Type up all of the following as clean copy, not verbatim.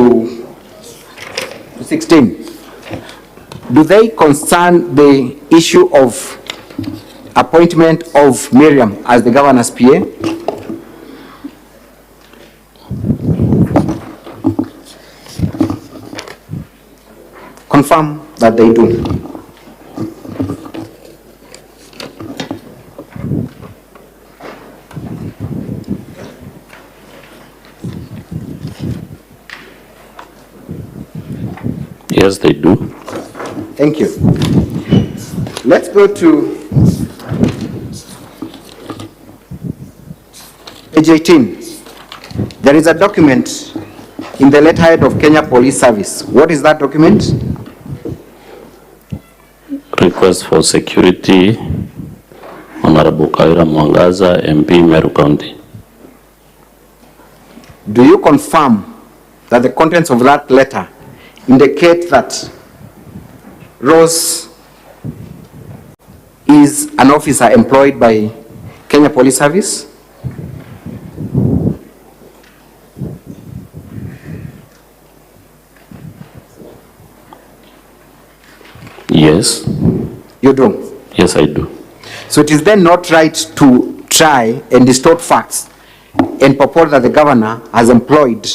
to 16, do they concern the issue of appointment of Miriam as the governor's PA? Confirm that they do. Yes, they do. Thank you. Let's go to page 18. There is a document in the letterhead of Kenya Police Service. What is that document? Request for security, Honorable Kaira Mwangaza, MP, Meru County. Do you confirm that the contents of that letter indicate that Rose is an officer employed by Kenya Police Service? Yes. You do? Yes, I do. So it is then not right to try and distort facts and purport that the governor has employed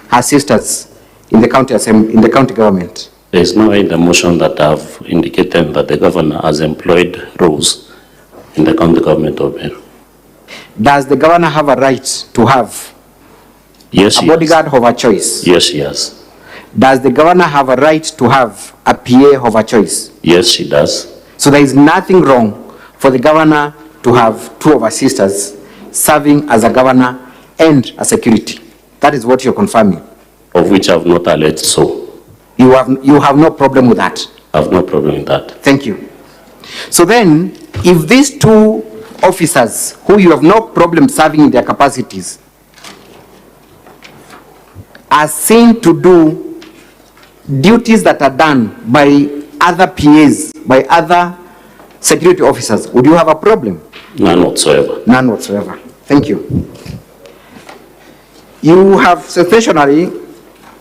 her sisters in the county government. There is no way in the motion that I've indicated that the governor has employed Rose in the county government of Meru. Does the governor have a right to have a bodyguard of her choice? Yes, she has. Does the governor have a right to have a PA of her choice? Yes, she does. So there is nothing wrong for the governor to have two of her sisters serving as a governor and a security. That is what you're confirming. Of which I have not alleged so. You have no problem with that? I have no problem with that. Thank you. So then, if these two officers, who you have no problem serving in their capacities, are seen to do duties that are done by other PAs, by other security officers, would you have a problem? None whatsoever. None whatsoever. Thank you. You have sensationally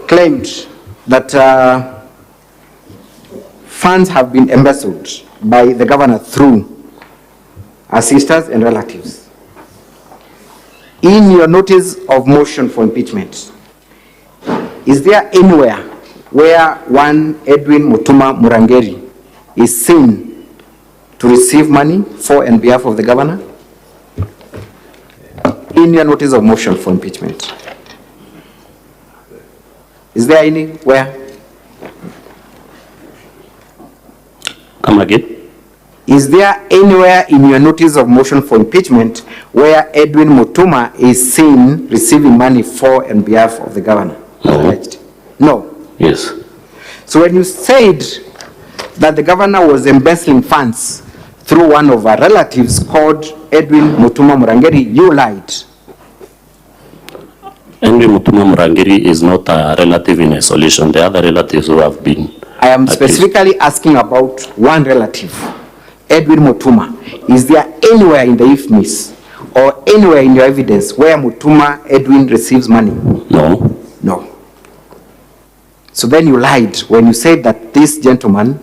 claimed that funds have been embezzled by the governor through her sisters and relatives. In your notice of motion for impeachment, is there anywhere where one Edwin Mutuma Murangeri is seen to receive money for and behalf of the governor? In your notice of motion for impeachment, is there anywhere? Come again? Is there anywhere in your notice of motion for impeachment where Edwin Mutuma is seen receiving money for and behalf of the governor? No. No. Yes. So when you said that the governor was embezzling funds through one of our relatives called Edwin Mutuma Murangeri, you lied. Edwin Mutuma Murangeri is not a relative in isolation. The other relatives who have been I am specifically asking about one relative, Edwin Mutuma. Is there anywhere in the IFMIS or anywhere in your evidence where Mutuma Edwin receives money? No. No. So then you lied when you said that this gentleman,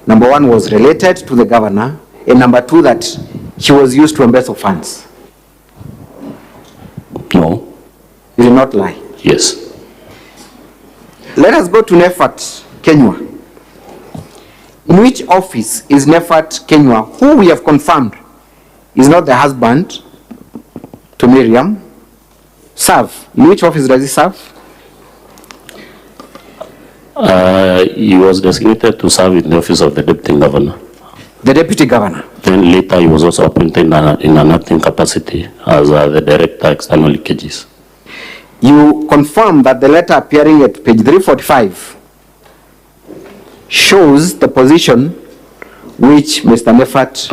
number one, was related to the governor, and number two, that he was used to embezzle funds. No. You did not lie. Yes. Let us go to Nefat Kenya. In which office is Nefat Kenya, who we have confirmed is not the husband to Miriam, serve? In which office does he serve? He was designated to serve in the office of the deputy governor. The deputy governor. Then later he was also appointed in an acting capacity as the director external leakages. You confirm that the letter appearing at page 345 shows the position which Mr. Nefat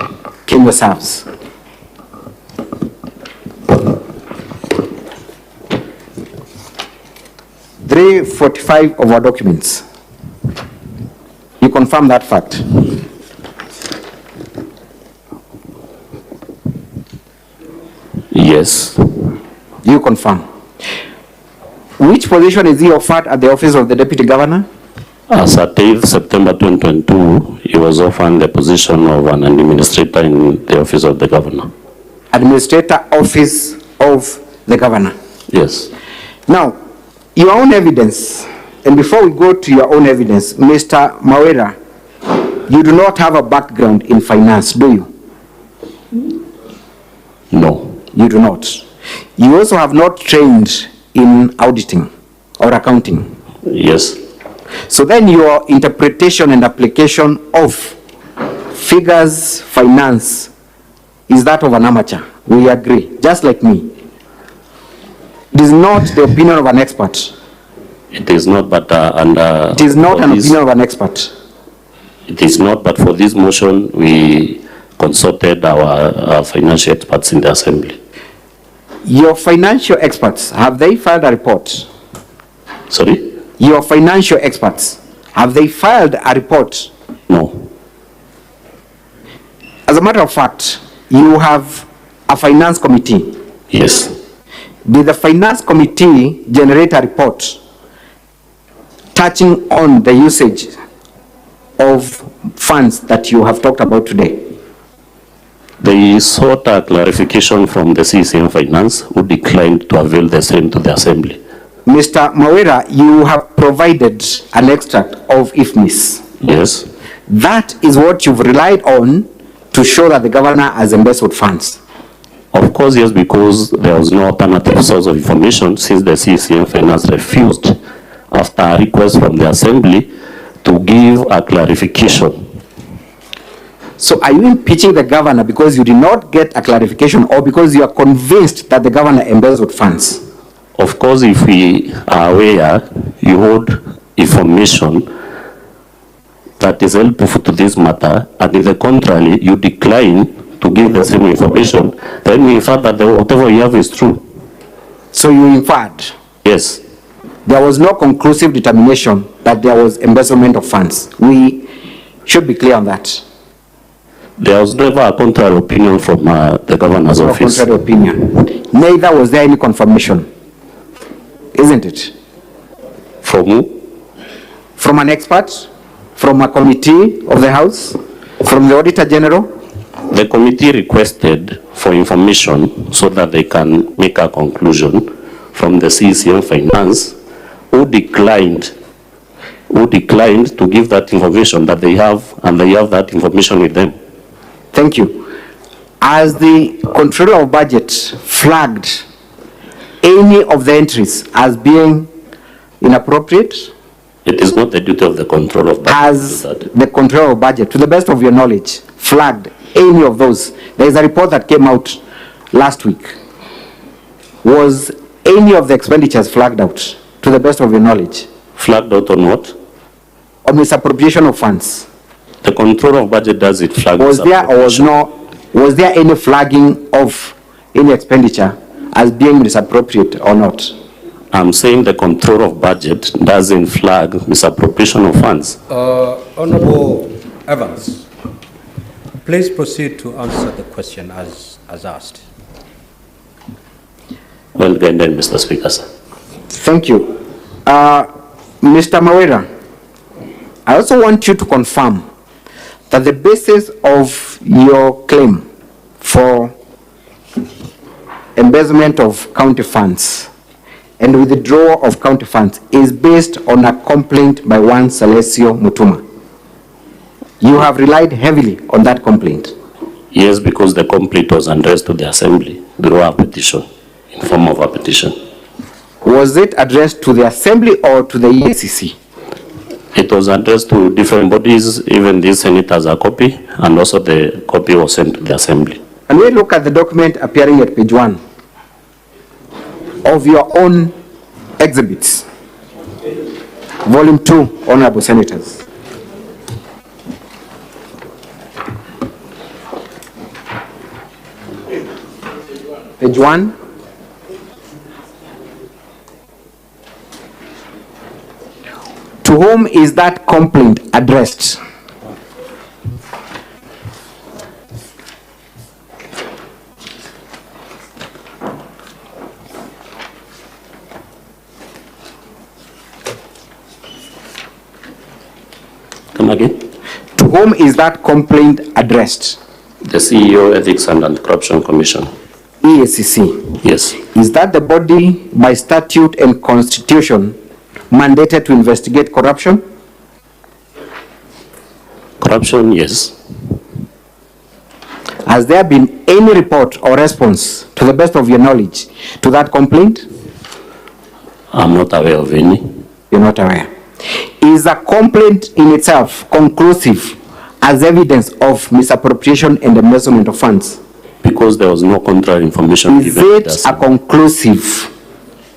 Kenya serves. (345) of our documents. You confirm that fact? Yes. You confirm. Which position is he offered at the office of the Deputy Governor? As at 8th September 2022, he was offered the position of an administrator in the office of the governor. Administrator, office of the governor. Yes. Now, your own evidence, and before we go to your own evidence, Mr. Mawera, you do not have a background in finance, do you? No. You do not. You also have not trained in auditing or accounting. Yes. So then your interpretation and application of figures, finance, is that of an amateur. We agree, just like me. It is not the opinion of an expert. It is not, but it is not an opinion of an expert. It is not, but for this motion, we consulted our financial experts in the assembly. Your financial experts, have they filed a report? Sorry? Your financial experts, have they filed a report? No. As a matter of fact, you have a finance committee. Yes. Did the finance committee generate a report touching on the usage of funds that you have talked about today? They sought a clarification from the CCM Finance, who declined to avail the same to the assembly. Mr. Mawera, you have provided an extract of IFMIS. Yes. That is what you've relied on to show that the governor has embezzled funds. Of course, yes, because there was no alternative source of information since the CCM Finance refused, after a request from the assembly, to give a clarification. So are you impeaching the governor because you did not get a clarification, or because you are convinced that the governor embezzled funds? Of course, if we are aware, you hold information that is helpful to this matter, and if the contrary, you decline to give the same information, then we infer that whatever you have is true. So you inferred? Yes. There was no conclusive determination that there was embezzlement of funds. We should be clear on that. There was never a contrary opinion from the governor's office. Contrary opinion. Neither was there any confirmation. Isn't it? From who? From an expert? From a committee of the House? From the Auditor General? The committee requested for information so that they can make a conclusion from the CCM Finance, who declined to give that information that they have, and they have that information with them. Thank you. As the Controller of Budget flagged any of the entries as being inappropriate? It is not the duty of the Controller of Budget. As the Controller of Budget, to the best of your knowledge, flagged any of those? There is a report that came out last week. Was any of the expenditures flagged out, to the best of your knowledge? Flagged out on what? On misappropriation of funds. The Controller of Budget does it flag. Was there or was there any flagging of any expenditure as being misappropriate or not? I'm saying the Controller of Budget doesn't flag misappropriation of funds. Honorable Evans, please proceed to answer the question as asked. Well then, Mr. Speaker, sir. Thank you. Mr. Mawera, I also want you to confirm that the basis of your claim for embezzlement of county funds and withdrawal of county funds is based on a complaint by one Celestio Mutuma. You have relied heavily on that complaint. Yes, because the complaint was addressed to the Assembly through a petition, in form of a petition. Was it addressed to the Assembly or to the EACC? It was addressed to different bodies, even the Senate has a copy, and also the copy was sent to the Assembly. And we look at the document appearing at page 1 of your own exhibits, volume 2, Honorable Senators. Page 1. To whom is that complaint addressed? again? To whom is that complaint addressed? The CEO, Ethics and Anti-Corruption Commission. EACC. Yes. Is that the body by statute and constitution mandated to investigate corruption? Corruption, yes. Has there been any report or response, to the best of your knowledge, to that complaint? I'm not aware of any. You're not aware. Is a complaint in itself conclusive as evidence of misappropriation and embezzlement of funds? Because there was no contrary information Is given to it us. a conclusive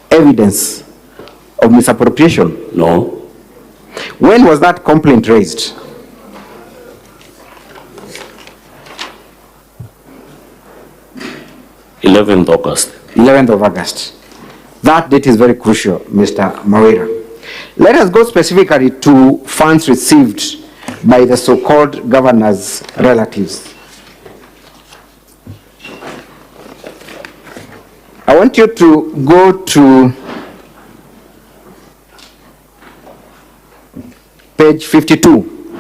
evidence of misappropriation? No. When was that complaint raised? August 11th of August. That date is very crucial, Mr. Mawira. Let us go specifically to funds received by the so-called governor's relatives. I want you to go to page 52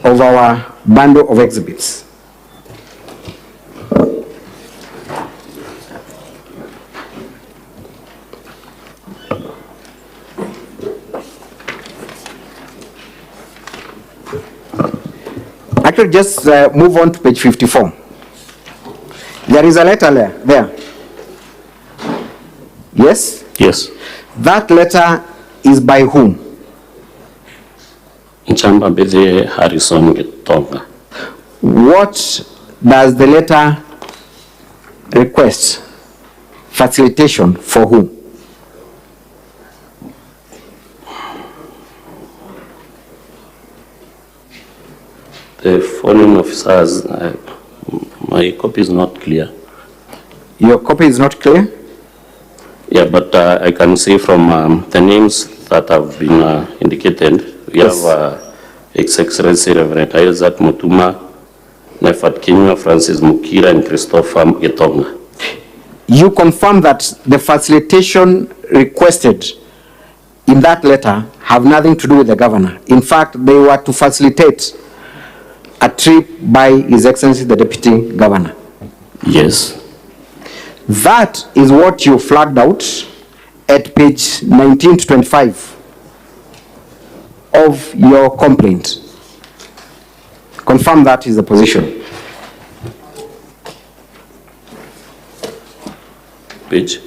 of our bundle of exhibits. Actually, just move on to page 54. There is a letter there. Yes? Yes. That letter is by whom? Nchamba Bethe Harrison Getonga. What does the letter request? Facilitation for whom? The following officers, my copy is not clear. Your copy is not clear? Yeah, but I can see from the names that have been indicated, we Yes. have His Excellency Reverend Isaac Mutuma, Nefat Kenya, Francis Mukira, and Christopher Getonga. You confirm that the facilitation requested in that letter have nothing to do with the governor. In fact, they were to facilitate a trip by His Excellency the Deputy Governor. Yes. That is what you flagged out at page 19 to 25 of your complaint. Confirm that is the position. Page.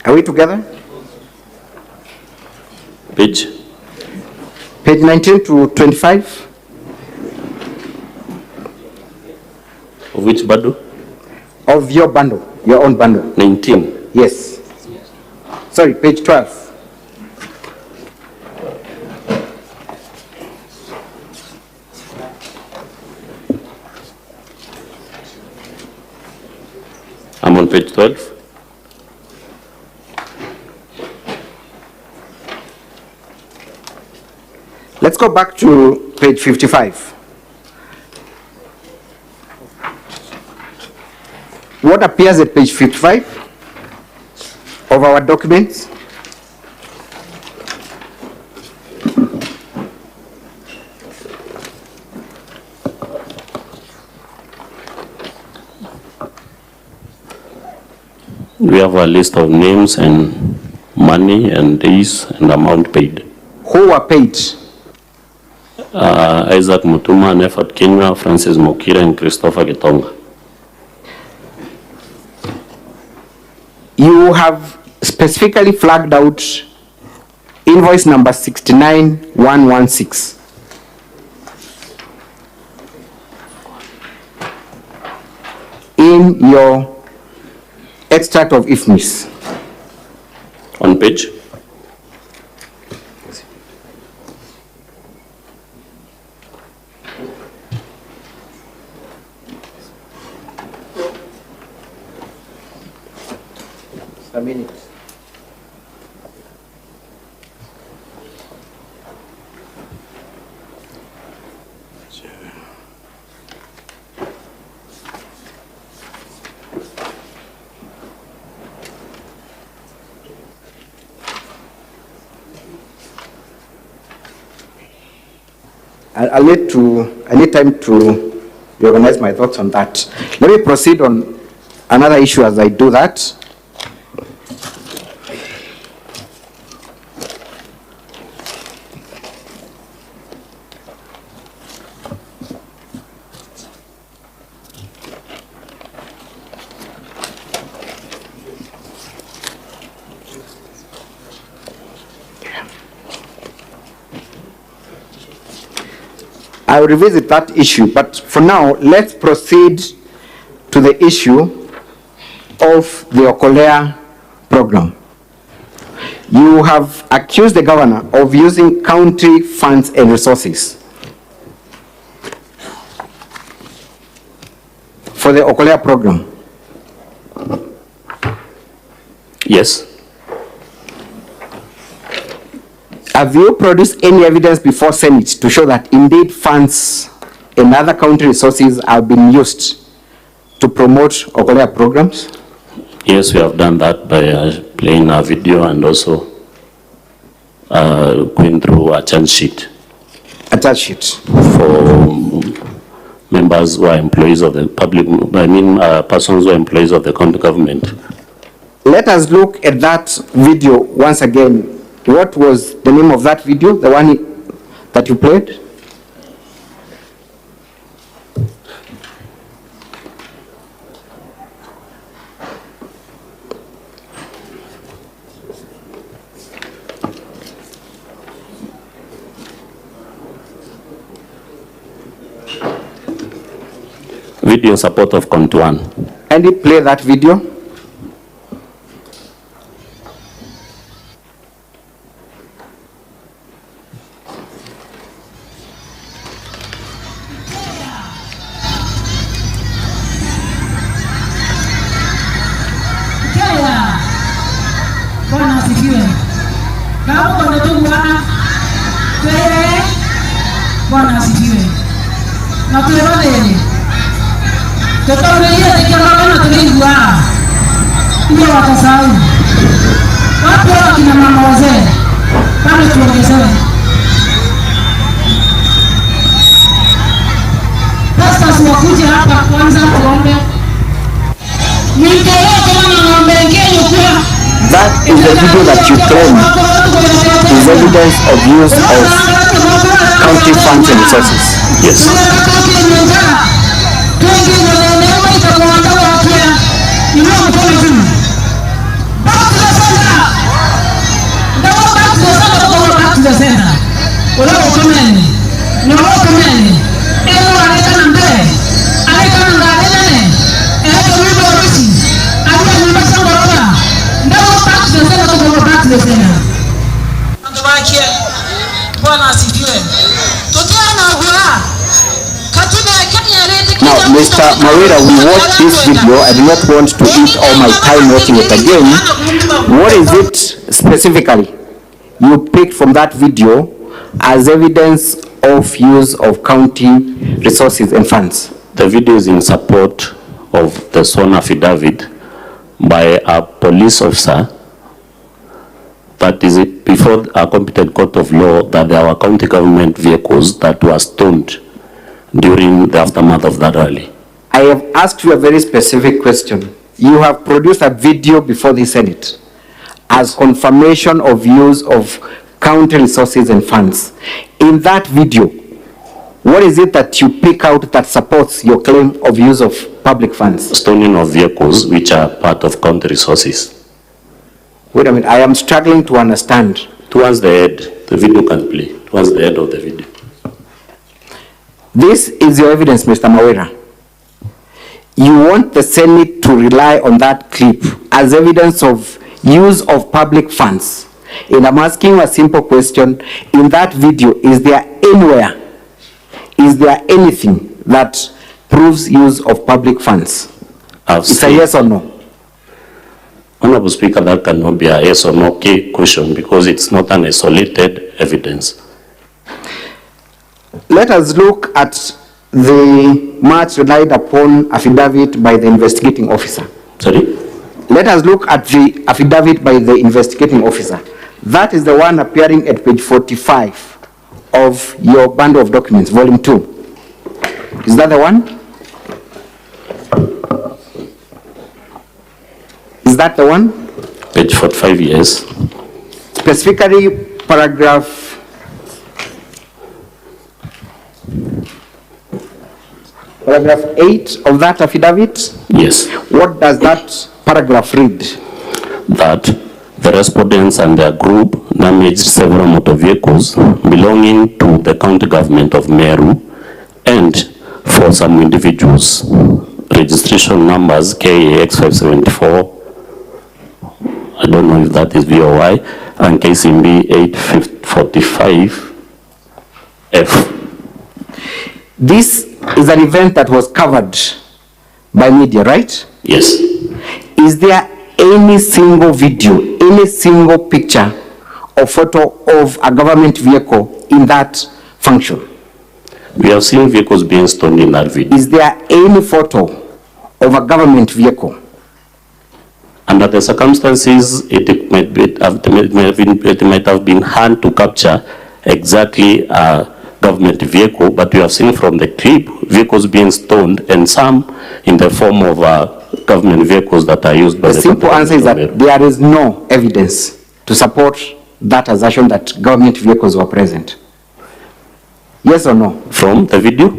Are we together? Page. Page 19 to 25 Of which bundle? of your bundle, your own bundle. 19. Yes. Sorry, page 12. I'm on page 12. Let's go back to page 55. What appears at page 55 of our documents? We have a list of names and money and days and amount paid. Who were paid? Isaac Mutuma, Nefat Kenya, Francis Mukira, and Christopher Getonga. You have specifically flagged out invoice number 69116. In your extract of IFMIS. On page? a minute. I need time to reorganize my thoughts on that. Let me proceed on another issue as I do that. I will revisit that issue, but for now, let's proceed to the issue of the Okolea program. You have accused the governor of using county funds and resources for the Okolea program. Yes. Have you produced any evidence before Senate to show that indeed funds and other county resources have been used to promote Okolea programs? Yes, we have done that by playing a video and also going through a charge sheet. A charge sheet. For members who are employees of the public, persons who are employees of the county government. Let us look at that video once again. What was the name of that video, the one that you played? Video in support of Count 1. And you play that video? That is the video that you claim is evidence of use of county funds and resources. Yes. Now, Mr. Manyora, we watched this video. I do not want to eat all my time watching it again. What is it specifically you picked from that video as evidence of use of county resources and funds? The video is in support of the sworn affidavit by a police officer that is it before a competent court of law that there were county government vehicles that were stoned during the aftermath of that rally. I have asked you a very specific question. You have produced a video before the Senate as confirmation of use of county resources and funds. In that video, what is it that you pick out that supports your claim of use of public funds? Stoning of vehicles which are part of county resources. Wait a minute, I am struggling to understand. Towards the end, the video can play. Towards the end of the video. This is your evidence, Mr. Manyora. You want the Senate to rely on that clip as evidence of use of public funds. And I'm asking you a simple question. In that video, is there anywhere, is there anything that proves use of public funds? It's a yes or no? Honorable Speaker, that cannot be a yes or no question because it's not an isolated evidence. Let us look at the much relied upon affidavit by the investigating officer. Sorry? Let us look at the affidavit by the investigating officer. That is the one appearing at page 45 of your bundle of documents, volume 2. Is that the one? Is that the one? Page 45, yes. Specifically, paragraph 8 of that affidavit? Yes. What does that paragraph read? That the respondents and their group damaged several motor vehicles belonging to the county government of Meru and for some individuals. Registration numbers KAX 574, I don't know if that is VOY, and KCB 845F. This is an event that was covered by media, right? Yes. Is there any single video, any single picture or photo of a government vehicle in that function? We have seen vehicles being stolen in that video. Is there any photo of a government vehicle? Under the circumstances, it might have been hard to capture exactly a government vehicle, but we have seen from the clip vehicles being stoned and some in the form of government vehicles that are used by the simple answer is that there is no evidence to support that assertion that government vehicles were present. Yes or no? From the video?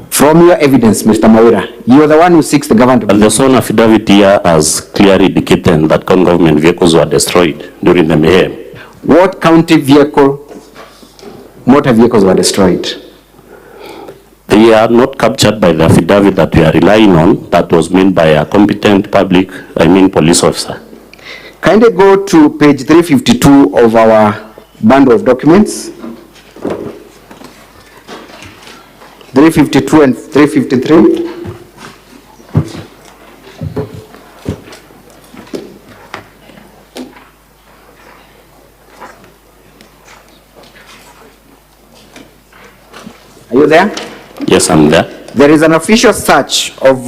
From your evidence, Mr. Mawira, you are the one who seeks the government. And the sworn affidavit here has clearly indicated that government vehicles were destroyed during the mayhem. What county motor vehicles were destroyed? They are not captured by the affidavit that we are relying on, that was made by a competent police officer. Kindly go to page 352 of our bundle of documents. 352 and 353. Are you there? Yes, I'm there. There is an official search of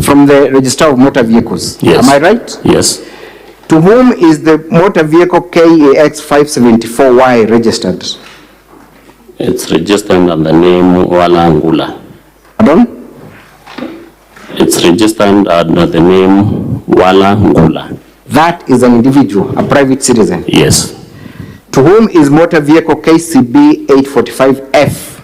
from the Register of Motor Vehicles. Yes. Am I right? Yes. To whom is the motor vehicle KAX 574Y registered? It's registered under the name Walangula. Pardon? It's registered under the name Walangula. That is an individual, a private citizen. Yes. To whom is motor vehicle KCB 845F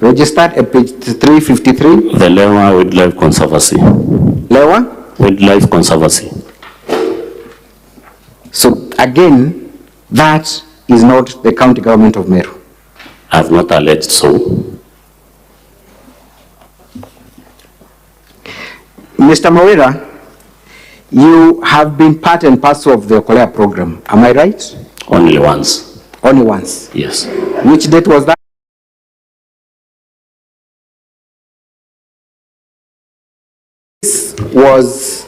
registered at page 353? The Lewa Wildlife Conservancy. Lewa? Wildlife Conservancy. So again, that is not the county government of Meru. I have not alleged so. Mr. Mawira, you have been part and parcel of the Okolea program. Am I right? Only once. Only once. Yes. Which date was that? This was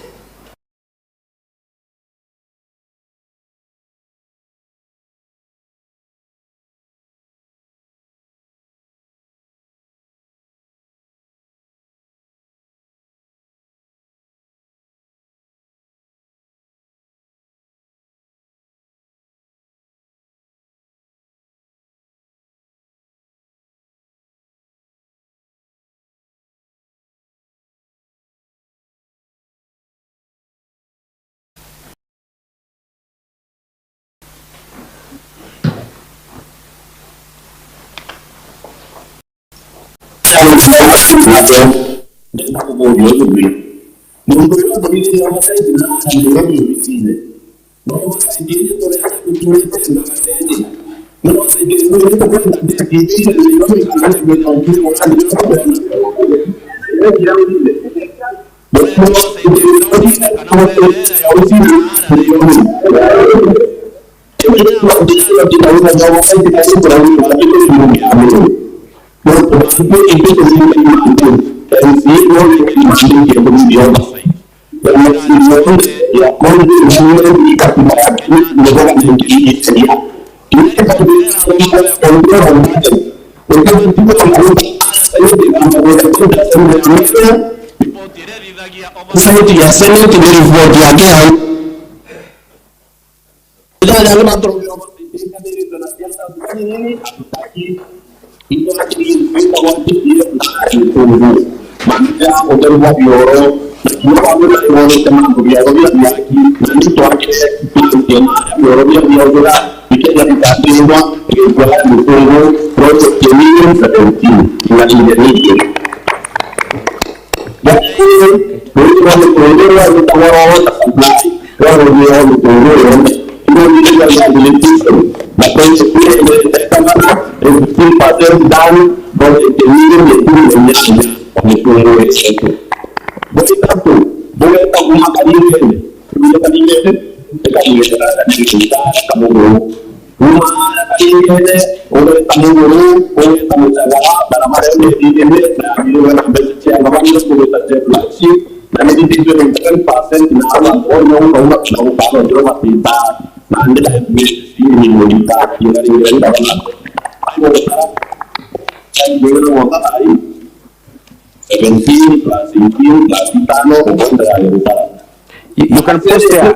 You can post there.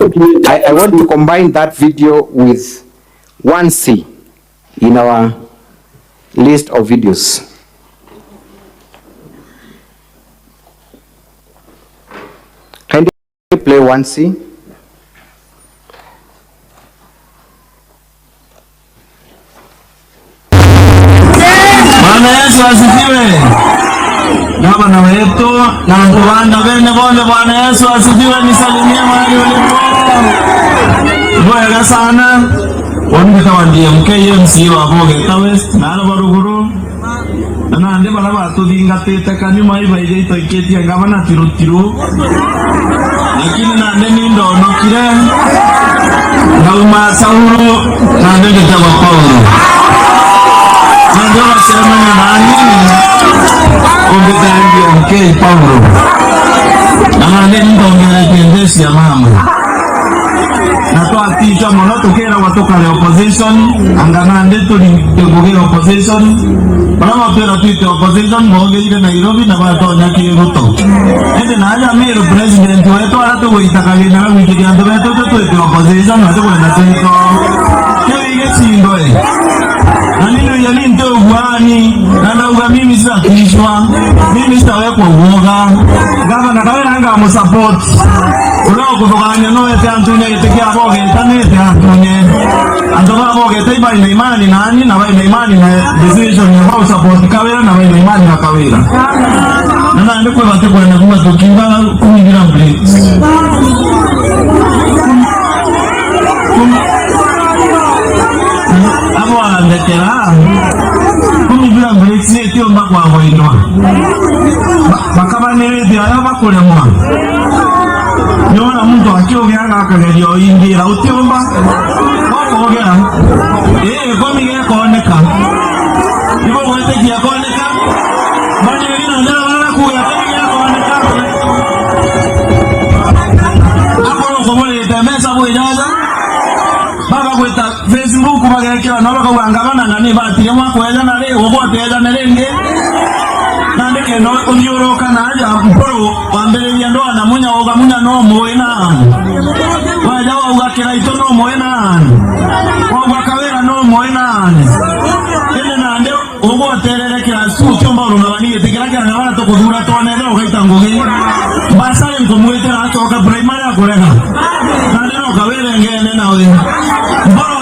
I want to combine that video with 1C in our list of videos. Can you play 1C? Gavana wetu na Rwanda bene bonde Bwana Yesu asifiwe, nisalimie mahali ulipo. Ngoja sana. Wonde tawandie MKMC wa Bogeta West na Ruguru. Na ande bala batudinga tete kanyuma ibaije itoiketia gavana tiru. Lakini na ande nindo nokire. Na umasauru na ande kitabu Paulo. Na ndio wasema nani? Okay, Paulo. Anaende ndongere kendesi ya mama. Na to aticha mono tokera watoka le opposition, anganande to ni opposition. Bana mapera tuite opposition moge ile Nairobi na bato nyaki RUTO. Ende na ya Meru president wetu alato uitakali na wiki ya ndo wetu tuite opposition na kwenda tuito. Kile sindoe. Nani yali ndo wani na uga mimi sasa kishwa mimi sitawekwa uoga gavana kawe nanga mu support ulao kutokanya no ete antune itekia boge tanete antune andoba boge taiba ina imani nani na ina imani na decision ya how support kawe na ina imani na kawira na ndiko bate kwa na kuma tukinga kuingira blitz abo andekera kumibira mbelexi tio mbakwa hoinwa bakabane dia bakole mwa nyona mtu akiogera akagerio ingira utiomba okogera komige koneka ibo wote kia koneka bani wina ndara wala kuya komige koneka akoro komole temesa boyaza baba kweta Facebook bagekera nabaka wangabana nani batire mwakweza na leo oboteza na lenge nandeke no unyoroka na aja mporo wambere ya ndoa na munya oga munya no moena waja wa ugakira ito no moena kwa kawera no moena ene na ndio oboterere kira su chomba runabani etikira kira na bana to kudura to nele ogaita ngoge basale nkomwete na toka primary akorega nandero kawera ngene na we mporo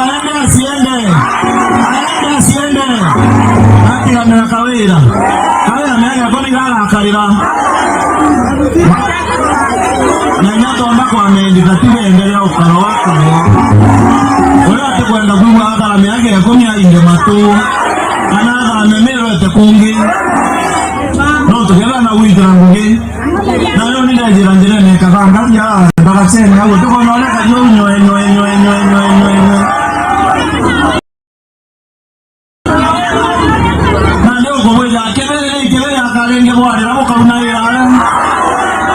asiende akira na kawera mega koni gala akarira na nyato ambako amendi katibe endelea ukaro wako wala atikwenda kuwa akala miage ya komi ya inge matu ana amemero ete kungi no tukela na wita ngungi na leo nida jirandire ne kakanga ya ndaka sene hapo tuko naona kajo nyo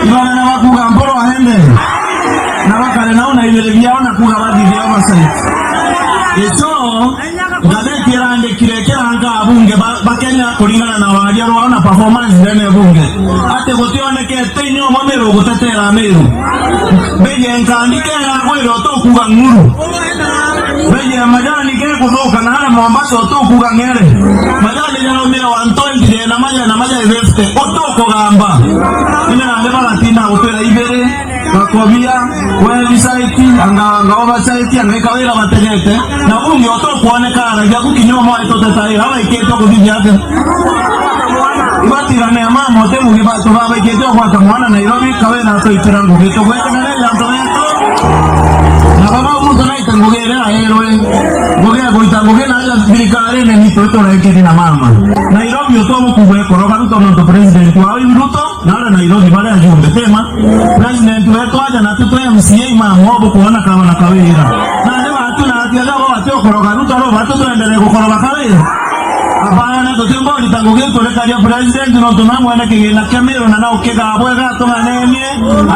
Ibana na wakuga mboro ahende kubirebiana kuga badire oversight eto ngade kirande kirekeranga abunge bakenya kulingana na walia rwana performance ndene bunge ate gotioneke tenyo Meru gutetera Meru beye nkandikera kwero to kuga nguru beye majani ke kuzoka na ala Mombasa to kuga ngere majani jano mira 120 na maja eveste otoko gamba ina ndeba latina utera ibere bakobia website anga website anga kawira bategete na bunge otoko onekana ya kukinyoma itotetai hawa iketo kudinyate batira ne mama te mugi bato baba iketo kwa kamwana Nairobi kawe na to itirangu kito kwete na ya ntoneto na baba mtu naita ngogera aheroe ngogera goita ngogera ya birikare ne ni to na iketi na mama Nairobi otomo kubwe koroga ruto ndo president wa RUTO na Nairobi bale ajumbe tema president wetu aja na tuto MCA mama obo kuona kama na kawira na ndio watu na atia zao watu koroga ruto ro watu tuendelee kukoroga kawira abana na tutembo litangogera toleka ya president no tunamu ana kigena Meru na nao kega abwega tonganene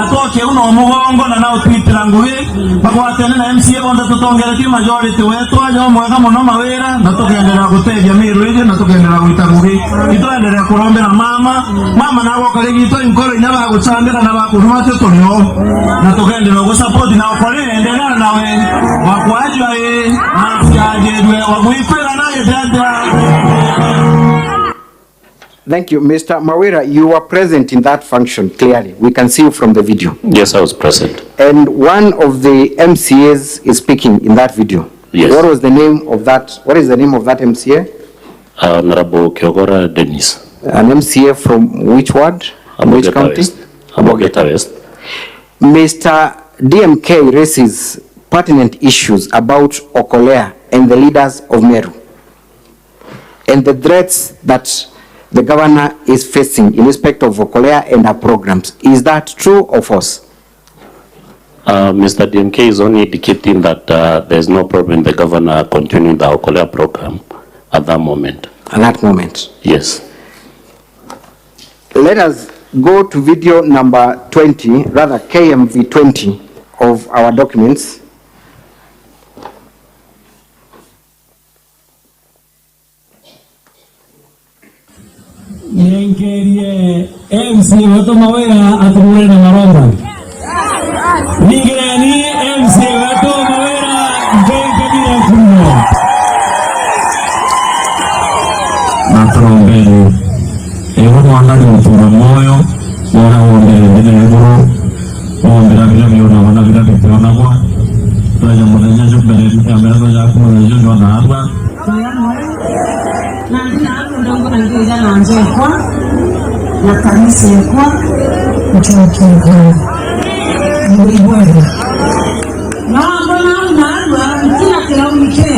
atoke uno mugongo na nao twitira nguye bakwatene na MCA bonda tutongera ti majority wetu ajo mwega muno mawera na tugendera guteja Meru ije na tugendera guitanguye itoendelea kurombera mama nawo kalegito inkoro inaba gucandira na bakuruma cyo tonyo na tugendera go support na okore endelea nawe wakwajwa afyaje wamuipera naye dada. Thank you, Mr. Mawira. You were present in that function, clearly. We can see you from the video. Yes, I was present. And one of the MCAs is speaking in that video. Yes. What was the name of that? What is the name of that MCA? Honorable Kyogora Dennis. An MCA from which ward? Which county? Abogeta West. Mr. DMK raises pertinent issues about Okolea and the leaders of Meru and the threats that the governor is facing in respect of Okolea and her programs. Is that true or false? Mr. DMK is only indicating that there is no problem in the governor continuing the Okolea program at that moment. At that moment? Yes. Let us go to video number 20, rather KMV 20 of our documents. Yenkerie MC Wato Mawera atumure na maromba. Nigirani MC Wato Mawera Jenkabira Kuno. Natrombele. Ewo mwangali mtura moyo. Wana uombele mbele eburo. Uombela bila miona wana bila kipeona kwa. Tuwaja mwanya jubele ya mbele ya kumuna jungo na hapa. Na kanisa yakwa mchokiko mbibwele na mbona maalwa kila kilaunike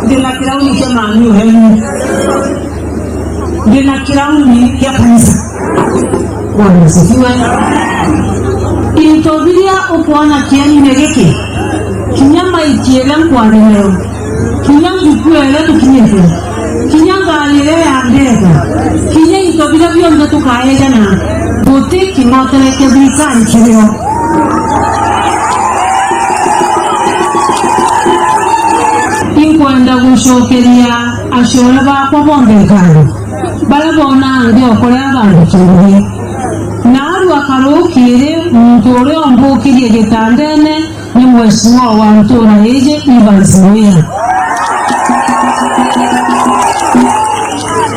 bila kilaunike maanu hemu bila kilauni ya kanisa wana sifiwe itobiria ukuona kiani negeke kinyama ikiele mkwari leo kinyama ikuele tukinyete kinyanga alile ya ndega kinye itobila byonde tukaye jana bote kimoteleke bikani kiryo inkwenda gushokeria ashora bakwa bombekano balabona ndio kole abantu kirwe naru akarokire ntore ombokiriye gitandene ni mheshimiwa wa mtora yeje ibanziwe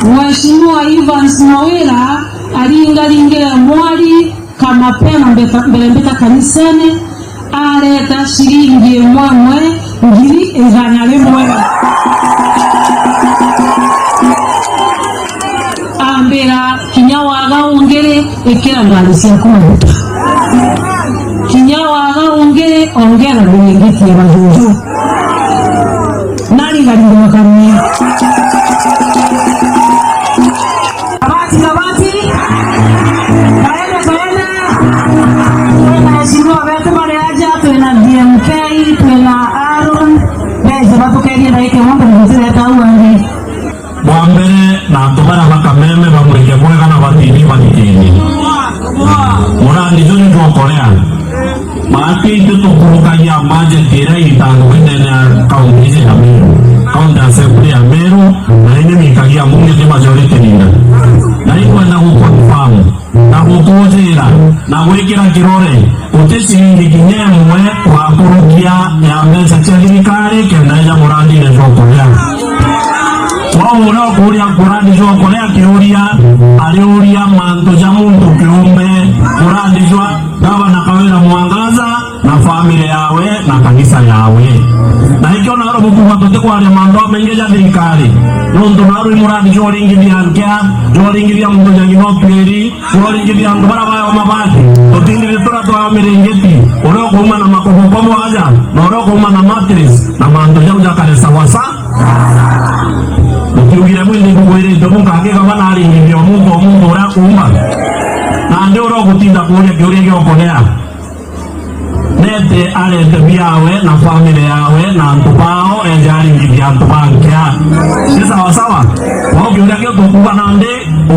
Mheshimiwa Evans Mawira alingalingela mwali kama pema mbelembeta kanisani aleta shilingi mwemwe ngiri ezanyale mwemwe ambera kinyawaga ongere ekera ngalisia kumabuta kinyawaga ongere ongera mwengiti ya bajuju nali galingo makamia Mwambere na tubara bakameme bamurike mwega na batini batitini. Murandi joni tuokolea. Mati itu tukurukannya budget kira itanggung dengan kaunti ya Meru, kaunti assembly ya Meru, nah ini mikagia mungkin di majority nina. Nah ini mana confirm, nah kujira, nah kira kirore, utesi dikinya mwe kwa kurukia ya mbele chali kare kenda ya murandi na jokoya. Wao kuria kurandi jokoya kiuria, aliuria manto jamuntu kiumbe, kurandi jwa dawa na kawera mwangaza na familia yawe na kanisa yawe. Na hiyo na robo kwa tote kwa ya mando mengeja dirikali. Nondo naru imuradi joringi biankia, joringi bia mndo jangi no peri, joringi bia ndo bara wa mabati. Totindi vitora to amirengeti. Oro kuma na makopo pomo aja, na oro kuma na mattress, na mando jauja kale sawasa. Ukiugira mwindi kuwele ndomunga hake kama na alingi bia mungu ora kuma. Na ndio oro kutinda kuolia kiorege okolea. Nete arete biawe na familia yawe na antupao enjari ngidi antupankia. Sisa sawa. Wao kiuria kio tukuba nande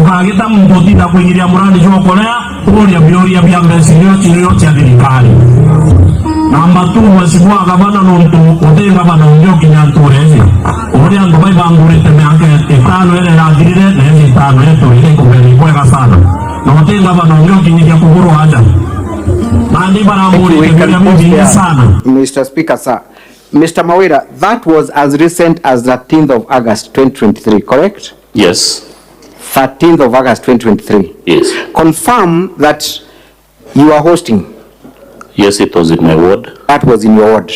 ukagita mtotinda kuingiria muradi jokolea kuolia bioria bia mbesinyo chilio cha dirikali. Namba 2 wasibwa gavana nontu utenga bana ndio kinyanturezi. Uri andubai bangurite meanke etano ere radirire nezi etano eto ile kubeli kwega sana. Na utenga bana ndio kinyikia kuhuru haja. Mr. Speaker, sir. Mr. Mawira, that was as recent as the 13th of August 2023, correct? Yes. 13th of August 2023. Yes. Confirm that you are hosting. Yes, it was in my ward. That was in your ward.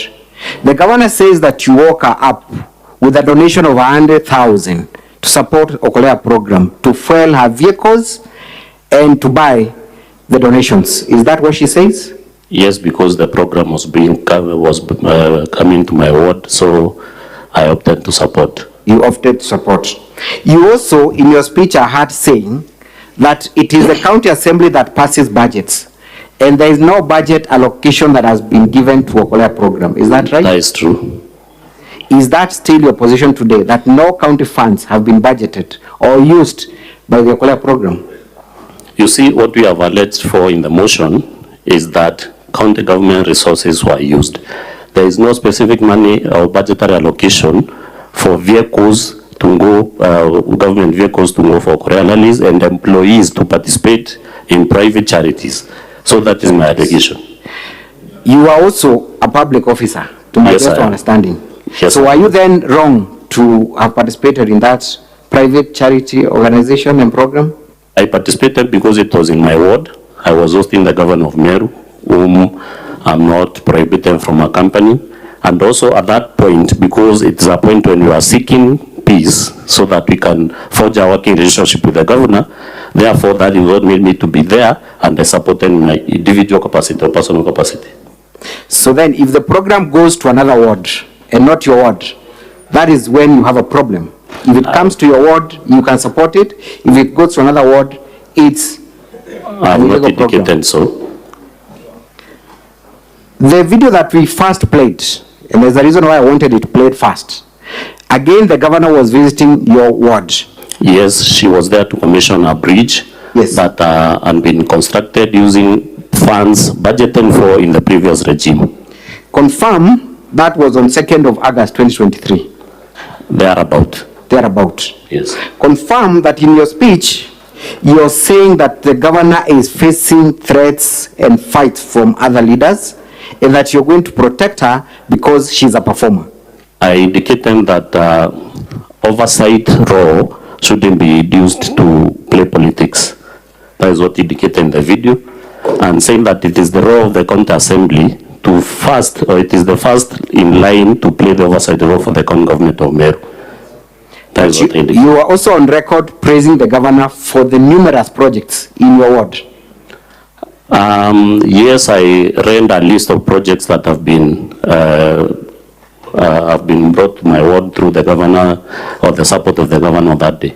The governor says that you woke her up with a donation of 100,000 to support Okolea program, to fuel her vehicles and to buy the donations. Is that what she says? Yes, because the program was coming to my ward, so I opted to support. You opted to support. You also, in your speech, I heard saying that it is the county assembly that passes budgets, and there is no budget allocation that has been given to Okolea program. Is that right? That is true. Is that still your position today, that no county funds have been budgeted or used by the Okolea program? You see, what we have alleged for in the motion is that county government resources were used. There is no specific money or budgetary allocation for vehicles to go, government vehicles to go for Korea rallies and employees to participate in private charities. So that is my allegation. You are also a public officer, to my best understanding. Yes, so are you then wrong to have participated in that private charity organization and program? I participated because it was in my ward. I was hosting the governor of Meru, whom I'm not prohibited from a company. And also at that point, because it's a point when we are seeking peace so that we can forge a working relationship with the governor, therefore that is what made me to be there, and I supported in my individual capacity or personal capacity. So then if the program goes to another ward and not your ward, that is when you have a problem. If it comes to your ward, you can support it. If it goes to another ward, it's I'm not indicated so. The video that we first played, and there's a reason why I wanted it played first. Again, the governor was visiting your ward. Yes, she was there to commission a bridge that had been constructed using funds budgeted for in the previous regime. Confirm that was on 2nd of August 2023. Thereabout. Yes. Confirm that in your speech, you're saying that the governor is facing threats and fights from other leaders, and that you're going to protect her because she's a performer. I indicated that oversight role shouldn't be used to play politics. That is what indicated in the video, and saying that it is the role of the county assembly to first, or it is the first in line to play the oversight role for the county government of Meru. You are also on record praising the governor for the numerous projects in your ward. Yes, I ran a list of projects that have been brought to my ward through the governor or the support of the governor that day.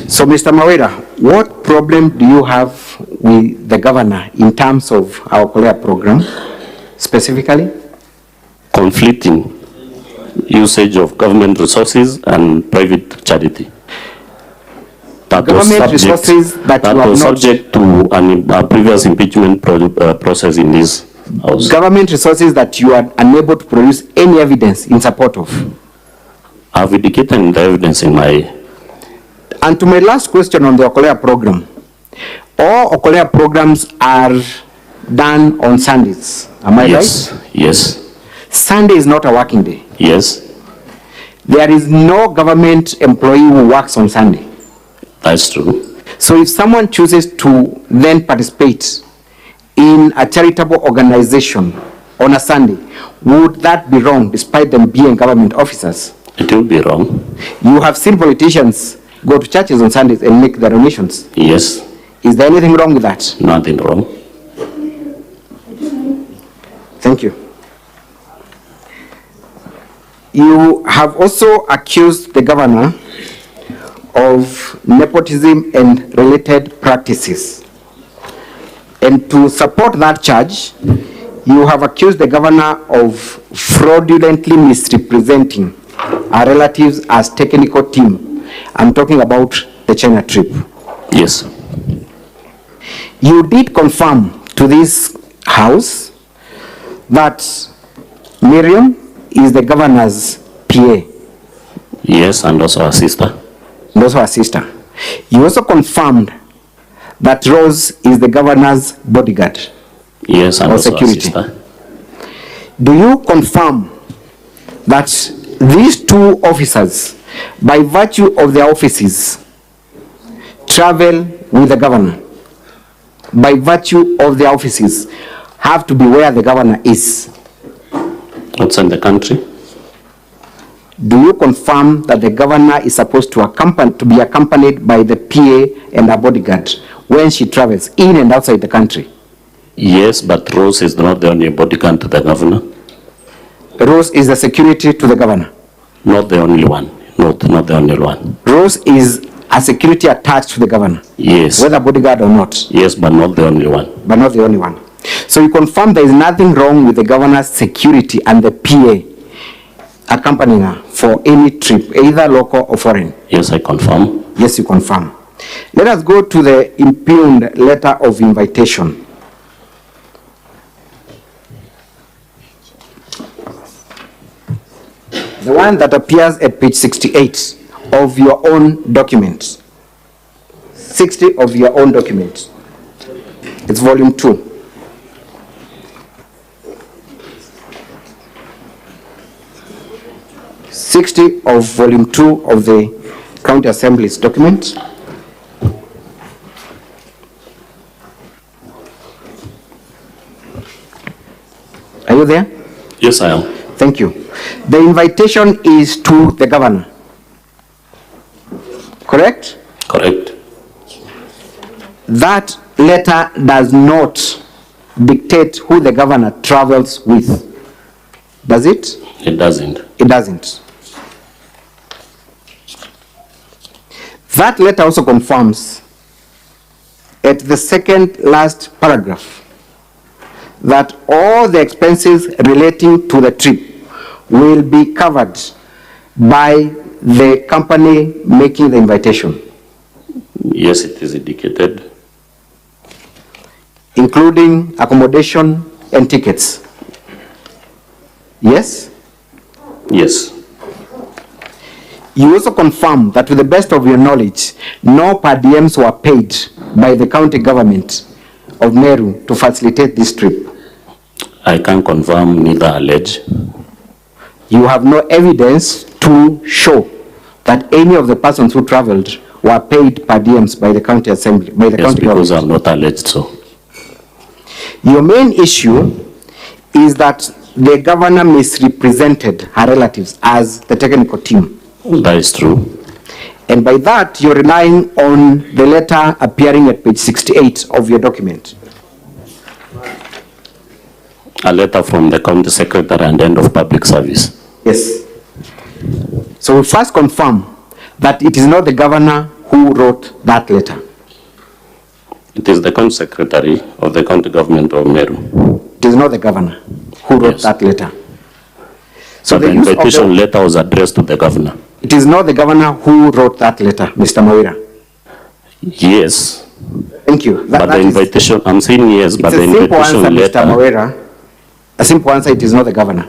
So, Mr. Mawira, what problem do you have with the governor in terms of our Korea program, specifically? Conflicting usage of government resources and private charity. That government resources that you have was not, subject to a previous impeachment process in this house. government resources that you are unable to produce any evidence in support of. I've indicated the evidence in my... And to my last question on the Okolea program, all Okolea programs are done on Sundays. Am I Yes, right? yes, Sunday is not a working day. yes, There is no government employee who works on Sunday. that's true. So if someone chooses to then participate in a charitable organization on a Sunday, would that be wrong despite them being government officers? It will be wrong. You have seen politicians go to churches on Sundays and make their donations. Yes, Is there anything wrong with that? nothing wrong. Thank you. You have also accused the governor of nepotism and related practices. And to support that charge, you have accused the governor of fraudulently misrepresenting our relatives as technical team. I'm talking about the China trip. Yes, You did confirm to this house that Miriam is the governor's PA, yes, and also our sister. and also her sister. You also confirmed that Rose is the governor's bodyguard. Yes, and Or also security. our sister. Do you confirm that these two officers, by virtue of their offices, travel with the governor? By virtue of their offices, have to be where the governor is? Outside the country? Do you confirm that the governor is supposed to be accompanied by the PA and a bodyguard when she travels in and outside the country? Yes, but Rose is not the only bodyguard to the governor. Rose is the security to the governor. Not the only one. Not the only one. Rose is a security attached to the governor, Yes. whether bodyguard or not, Yes, but not the only one. but not the only one. So you confirm there is nothing wrong with the governor's security and the PA accompanying her for any trip, either local or foreign? Yes, I confirm. Yes, you confirm. Let us go to the impugned letter of invitation. The one that appears at page 68 of your own document. 60 of your own document. It's volume 2. Of volume 2 of the County Assembly's document. Are you there? Yes, I am. Thank you. The invitation is to the governor. Correct? Correct. That letter does not dictate who the governor travels with. Does it? It doesn't. It doesn't. That letter also confirms at the second last paragraph that all the expenses relating to the trip will be covered by the company making the invitation, Yes, it is indicated. including accommodation and tickets. Yes? Yes. You also confirm that to the best of your knowledge, no per diems were paid by the county government of Meru to facilitate this trip. I can confirm, neither allege. You have no evidence to show that any of the persons who traveled were paid per diems by the county assembly, by the Yes, county because government. I'm not alleged so. Your main issue is that the governor misrepresented her relatives as the technical team. That is true. And by that, you're relying on the letter appearing at page 68 of your document. A letter from the county secretary and end of public service. Yes. So we first confirm that it is not the governor who wrote that letter. It is the county secretary of the county government of Meru. It is not the governor who wrote Yes. that letter. So the use of invitation letter was addressed to the governor. It is not the governor who wrote that letter, Mr. Mawira. Yes. Thank you. But the invitation, I'm saying yes, but the invitation letter. Mr. Mawera. A simple answer, it is not the governor.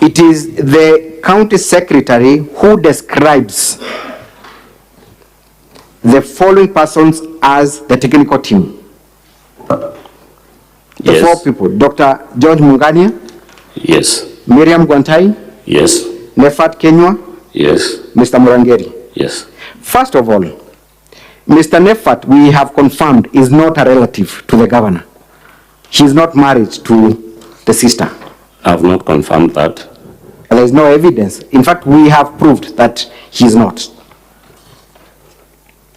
It is the county secretary who describes the following persons as the technical team. The Yes. four people: Dr. George Mungania, Yes. Miriam Gwantai, Yes. Nefat Kenywa, Yes. Mr. Murangeri. Yes. First of all, Mr. Nefat, we have confirmed, is not a relative to the governor. He is not married to the sister. I have not confirmed that. There is no evidence. In fact, we have proved that he is not.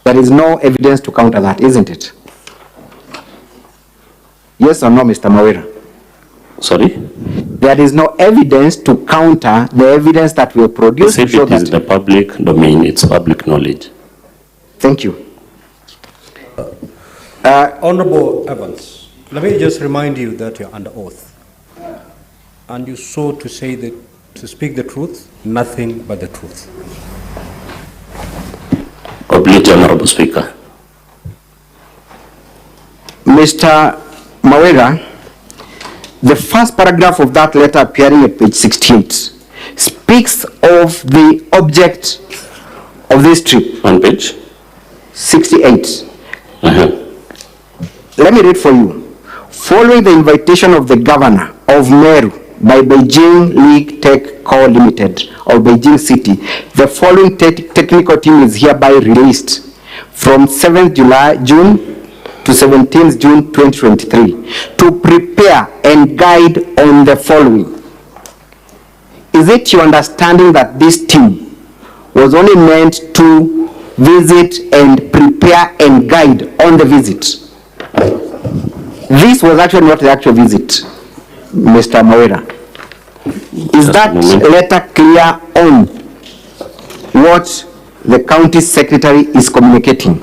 There is no evidence to counter that, isn't it? Yes or no, Mr. Mawera? Sorry? There is no evidence to counter the evidence that we produced. If it is the public domain, it's public knowledge. Thank you. Honorable Evans, let me just remind you that you're under oath. And you swore to say that, to speak the truth, nothing but the truth. Obliged, Honorable Speaker. Mr. Mawera, the first paragraph of that letter appearing at page 68 speaks of the object of this trip. On page? 68. Let me read for you. Following the invitation of the governor of Meru by Beijing League Tech Co. Limited of Beijing City, the following technical team is hereby released from 7th June to 17th June 2023 to prepare and guide on the following. Is it your understanding that this team was only meant to visit and prepare and guide on the visit? This was actually not the actual visit, Mr. Mawera. Is that letter clear on what the county secretary is communicating?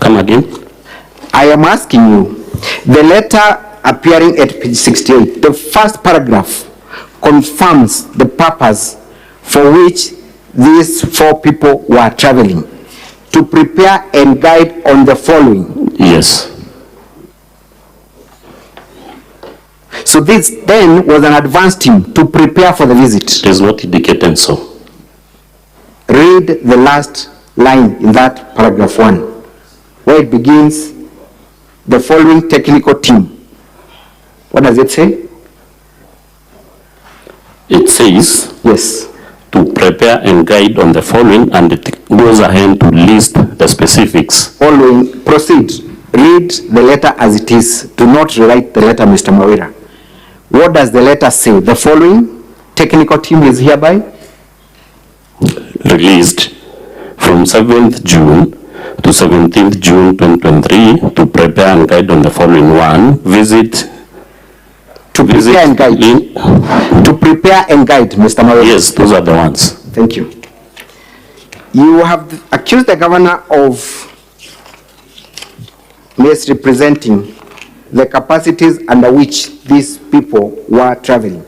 Come again? I am asking you, the letter appearing at page 68, the first paragraph confirms the purpose for which these four people were traveling, to prepare and guide on the following. Yes. So this then was an advance team to prepare for the visit. It is not indicated so. Read the last line in that paragraph 1, where it begins, the following technical team. What does it say? It says, yes, to prepare and guide on the following, and it goes ahead to list the specifics. Following, proceed. Read the letter as it is. Do not rewrite the letter, Mr. Mawera. What does the letter say? The following technical team is hereby released from 7th June to 17th June 2023 to prepare and guide on the following. 1. Visit. To prepare and guide. To prepare and guide, Mr. Mawera. Yes, those are the ones. Thank you. You have accused the governor of misrepresenting the capacities under which these people were traveling.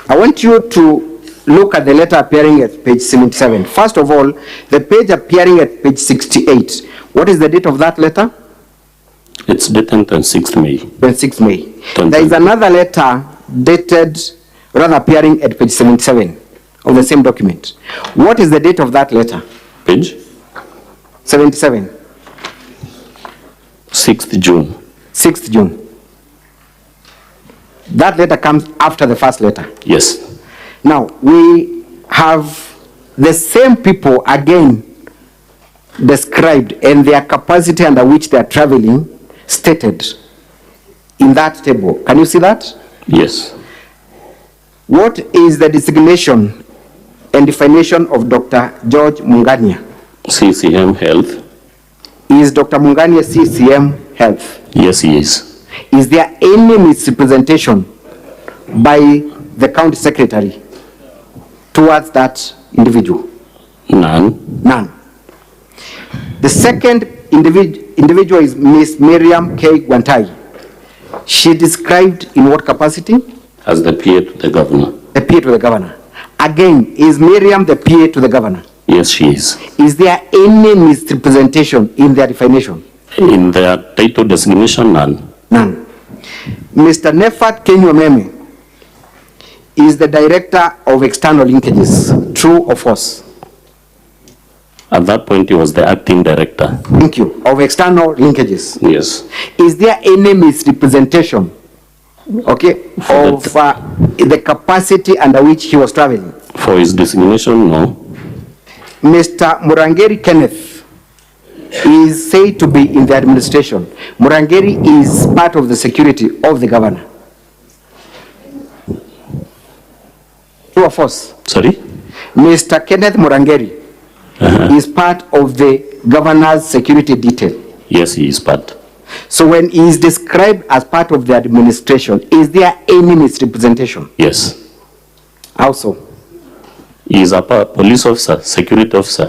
I want you to look at the letter appearing at page 77. First of all, the page appearing at page 68. What is the date of that letter? It's dated 26th May. 26th May. There is another letter dated, rather appearing at page 77 of the same document. What is the date of that letter? Page? 77. 6th June. 6th June. That letter comes after the first letter. Yes. Now, we have the same people again described and their capacity under which they are traveling stated in that table. Can you see that? Yes. What is the designation and definition of Dr. George Mungania? CCM Health. Is Dr. Mungania CCM Health? Yes, he is. Is there any misrepresentation by the county secretary towards that individual? None. None. The second individual is Miss Miriam K. Gwantai. She described in what capacity? As the peer to the governor. The peer to the governor. Again, is Miriam the PA to the governor? Yes, she is. Is there any misrepresentation in their definition? In their title designation, none. None. Mr. Nefat Kenywa is the director of external linkages. True or false? At that point, he was the acting director. Thank you. Of external linkages. Yes. Is there any misrepresentation, okay, of the capacity under which he was traveling? For his designation, no. Mr. Murangeri Kenneth is said to be in the administration. Murangeri is part of the security of the governor. True or false? Sorry? Mr. Kenneth Murangeri is part of the governor's security detail. Yes, he is part. So when he is described as part of the administration, is there any misrepresentation? Yes. How so? He is a police officer, security officer.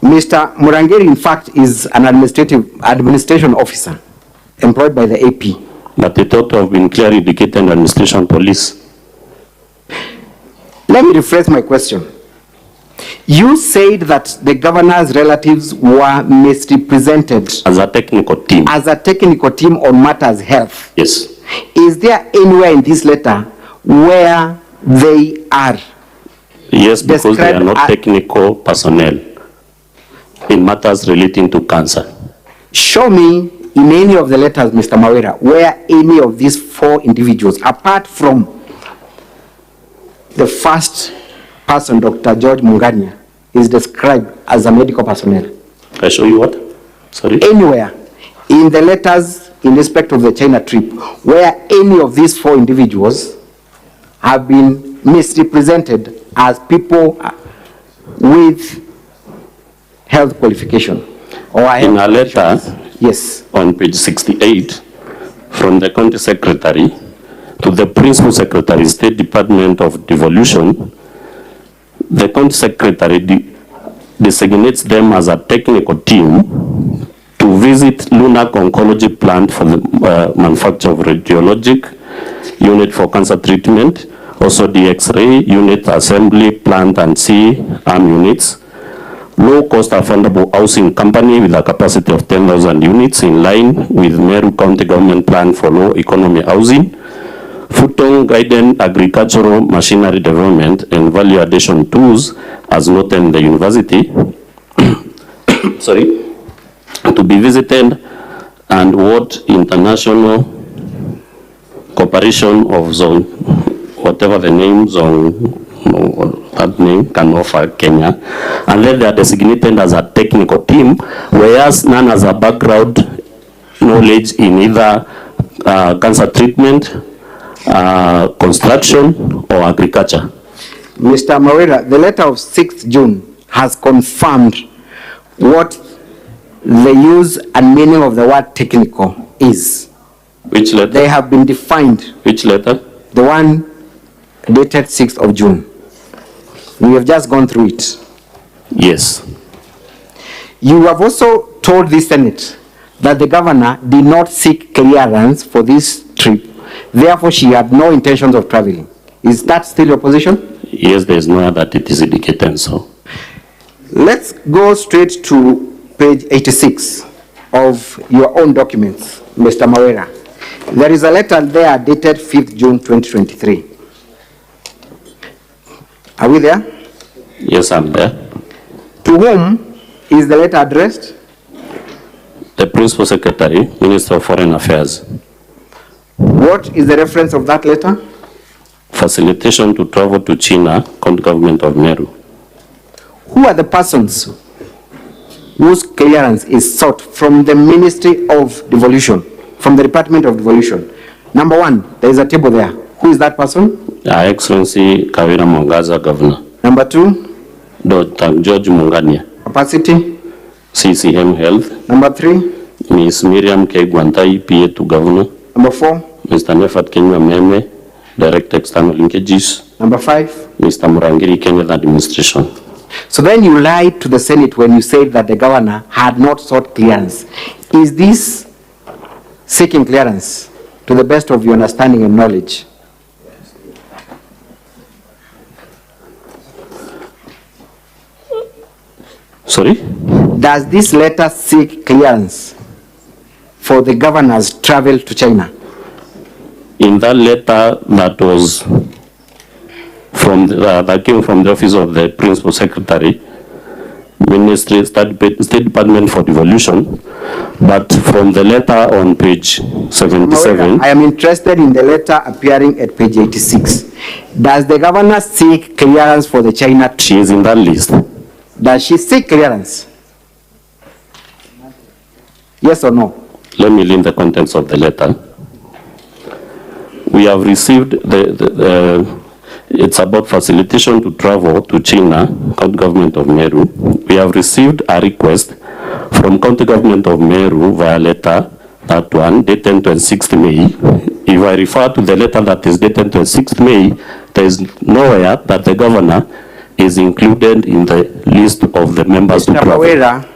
Mr. Murangeri, in fact, is an administration officer employed by the AP. But he thought to have been clearly indicated administration police. Let me rephrase my question. You said that the governor's relatives were misrepresented As a technical team. as a technical team on matters health. Yes. Is there anywhere in this letter where they are? Yes, because they are Describe not technical personnel in matters relating to cancer. Show me in any of the letters, Mr. Mawera, where any of these four individuals, apart from the first person, Dr. George Mungania, is described as a medical personnel. I show you what? Sorry? Anywhere in the letters in respect of the China trip, where any of these four individuals have been misrepresented as people with health qualification or In a letter, yes, on page 68, from the county secretary to the principal secretary, State Department of Devolution, the county secretary designates them as a technical team to visit lunar oncology plant for the manufacture of radiologic unit for cancer treatment, also the X-ray unit assembly plant and C-arm units, low-cost affordable housing company with a capacity of 10,000 units in line with Meru County government plan for low economy housing, Futong guided agricultural machinery development and value addition tools as noted in the university, sorry, to be visited, and what international cooperation of zone, whatever the name, zone, that name can offer Kenya, and then they are designated as a technical team, whereas none has a background knowledge in either cancer treatment, construction, or agriculture. Mr. Mawera, the letter of 6th June has confirmed what the use and meaning of the word technical is. Which letter? They have been defined. Which letter? The one dated 6th of June. We have just gone through it. Yes. You have also told the Senate that the governor did not seek clearance for this trip. Therefore, she had no intentions of traveling. Is that still your position? Yes, there is no that it is indicated so. Let's go straight to page 86 of your own documents, Mr. Mawera. There is a letter there dated 5th June 2023. Are we there? Yes, I'm there. To whom is the letter addressed? The Principal Secretary, Minister of Foreign Affairs. What is the reference of that letter? Facilitation to travel to China, County Government of Meru. Who are the persons whose clearance is sought from the Ministry of Devolution, from the Department of Devolution? Number one, there is a table there. Who is that person? Her Excellency Kawira Mwangaza, Governor. Number two? Dr. George Mungania, Capacity? CCM Health. Number three? Ms. Miriam K. Gwantai, PA to Governor. Number four? Mr. Nefat Kenywa, Director External Linkages. Number five? Mr. Murangeri, Kenya Administration. So then you lied to the Senate when you said that the governor had not sought clearance. Is this seeking clearance to the best of your understanding and knowledge? Sorry? Does this letter seek clearance for the governor's travel to China? In that letter that was from that came from the office of the Principal Secretary, Ministry, State Department for Devolution, but from the letter on page 77. I am interested in the letter appearing at page 86. Does the governor seek clearance for the China trip? She is in that list. Does she seek clearance? Yes or no? Let me read the contents of the letter. We have received it's about facilitation to travel to China, County Government of Meru. We have received a request from County Government of Meru via letter, that one, dated 26th May. If I refer to the letter that is dated 26th May, there is nowhere that the governor is included in the list of the members to travel. Mr.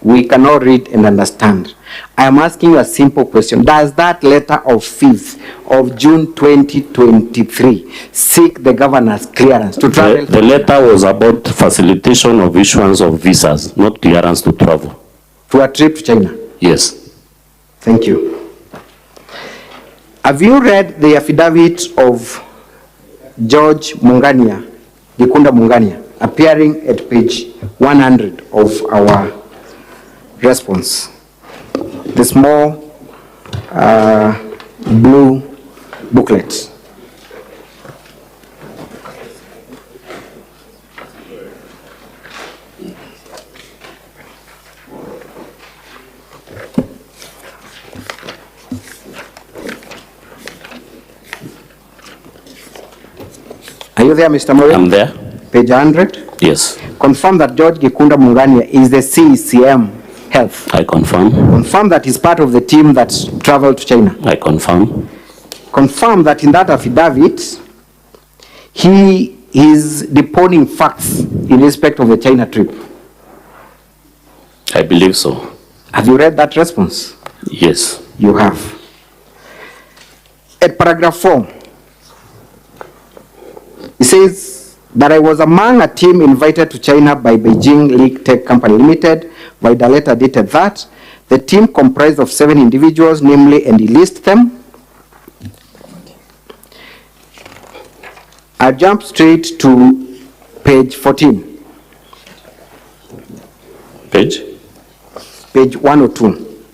We cannot read and understand. I am asking you a simple question. Does that letter of 5th of June 2023 seek the governor's clearance to travel? The letter was about facilitation of issuance of visas, not clearance to travel. To a trip to China? Yes. Thank you. Have you read the affidavit of George Mungania, Gikunda Mungania, appearing at page 100 of our response? The small blue booklet. Are you there, Mr. Murray? I'm there. Page 100? Yes. Confirm that George Gikunda Mungania is the CECM Health. I confirm. Confirm that he's part of the team that traveled to China. I confirm. Confirm that in that affidavit, he is deponing facts in respect of the China trip. I believe so. Have you read that response? Yes. You have. At paragraph 4, it says that I was among a team invited to China by Beijing League Tech Company Limited, by the letter dated that the team comprised of 7 individuals, namely, and he lists them. I jump straight to page 14. Page? Page 102.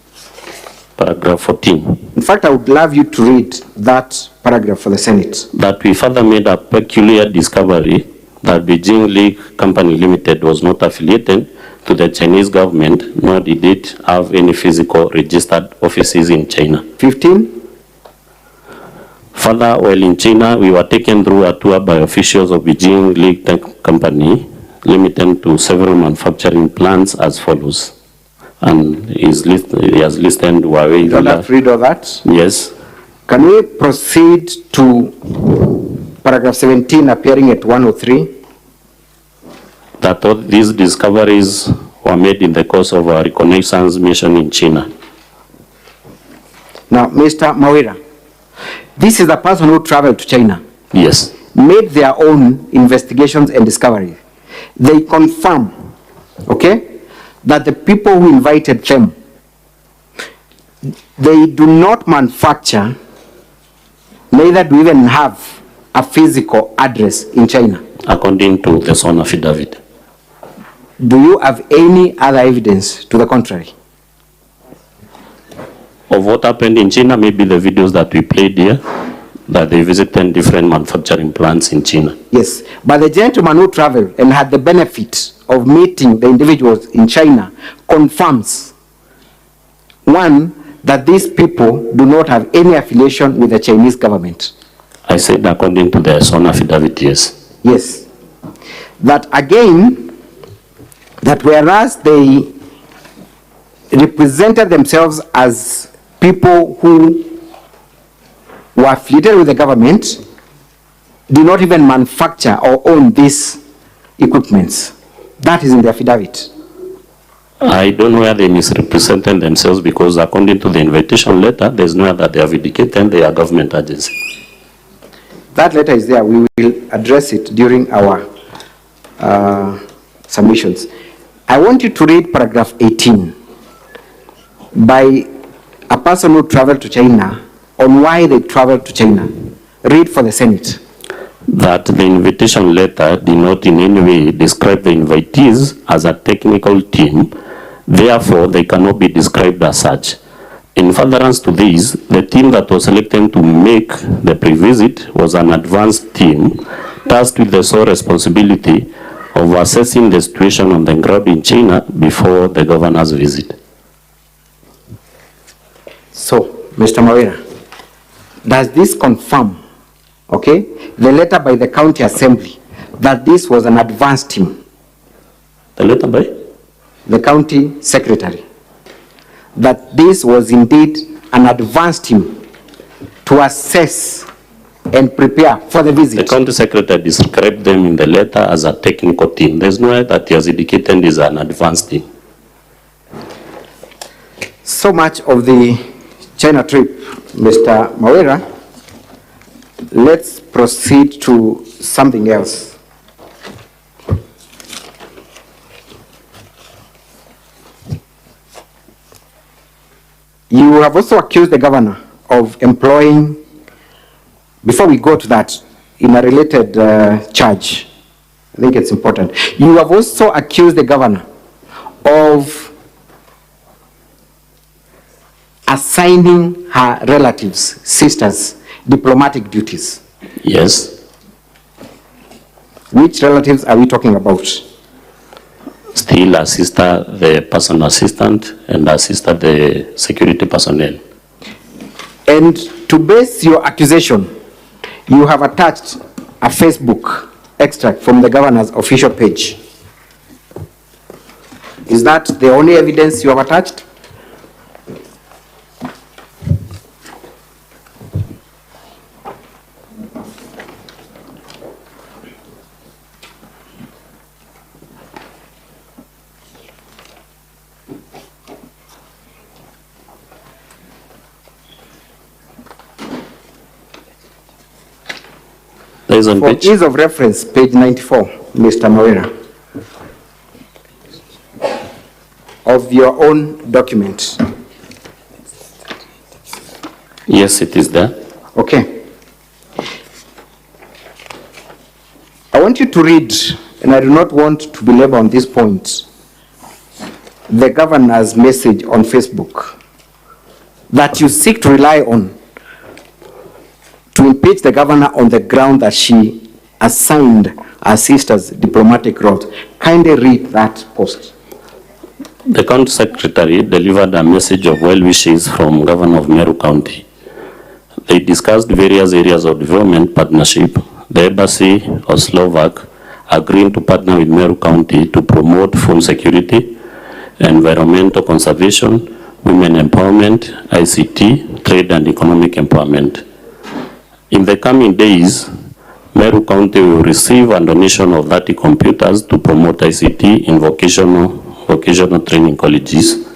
Paragraph 14. In fact, I would love you to read that paragraph for the Senate. That we further made a peculiar discovery that Beijing League Company Limited was not affiliated to the Chinese government, nor did it have any physical registered offices in China. 15. Further, while in China, we were taken through a tour by officials of Beijing League Tech Company Limited to several manufacturing plants as follows. And he has listed Huawei. You don't have to read all that? Yes. Can we proceed to paragraph 17 appearing at 103? That all these discoveries were made in the course of our reconnaissance mission in China. Now, Mr. Mawira, this is the person who traveled to China. Yes. Made their own investigations and discoveries. They confirm, okay, that the people who invited them, they do not manufacture, neither do even have a physical address in China. According to the sworn affidavit. Do you have any other evidence to the contrary? Of what happened in China, maybe the videos that we played here, that they visited different manufacturing plants in China. Yes, but the gentleman who traveled and had the benefit of meeting the individuals in China confirms, one, that these people do not have any affiliation with the Chinese government. I said according to the sworn affidavit, yes. Yes. That again, that whereas they represented themselves as people who were affiliated with the government, do not even manufacture or own these equipments. That is in the affidavit. I don't know where they misrepresented themselves, because according to the invitation letter, there's nowhere that they have indicated they are government agency. That letter is there. We will address it during our submissions. I want you to read paragraph 18 by a person who traveled to China on why they traveled to China. Read for the Senate. That the invitation letter did not in any way describe the invitees as a technical team, therefore they cannot be described as such. In furtherance to this, the team that was selected to make the pre-visit was an advanced team tasked with the sole responsibility of assessing the situation on the ground in China before the governor's visit. So, Mr. Mawira, does this confirm, okay, the letter by the county assembly that this was an advanced team? The letter by? The county secretary, that this was indeed an advanced team to assess and prepare for the visit. The county secretary described them in the letter as a technical team. There's no way that he has indicated is an advanced team. So much of the China trip, Mr. Mawira. Let's proceed to something else. You have also accused the governor of employing, before we go to that, in a related charge, I think it's important. You have also accused the governor of assigning her relatives, sisters, diplomatic duties. Yes. Which relatives are we talking about? Still a sister, the personal assistant, and a sister, the security personnel. And to base your accusation, you have attached a Facebook extract from the governor's official page. Is that the only evidence you have attached? For ease of reference, page 94, Mr. Mawira, of your own document. Yes, it is there. Okay. I want you to read, and I do not want to belabor on this point, the governor's message on Facebook that you seek to rely on to impeach the governor on the ground that she assigned her sister's diplomatic roles. Kindly read that post. The county secretary delivered a message of well wishes from Governor of Meru County. They discussed various areas of development partnership. The embassy of Slovak agreeing to partner with Meru County to promote food security, environmental conservation, women empowerment, ICT, trade and economic empowerment. In the coming days, Meru County will receive a donation of 30 computers to promote ICT in vocational training colleges.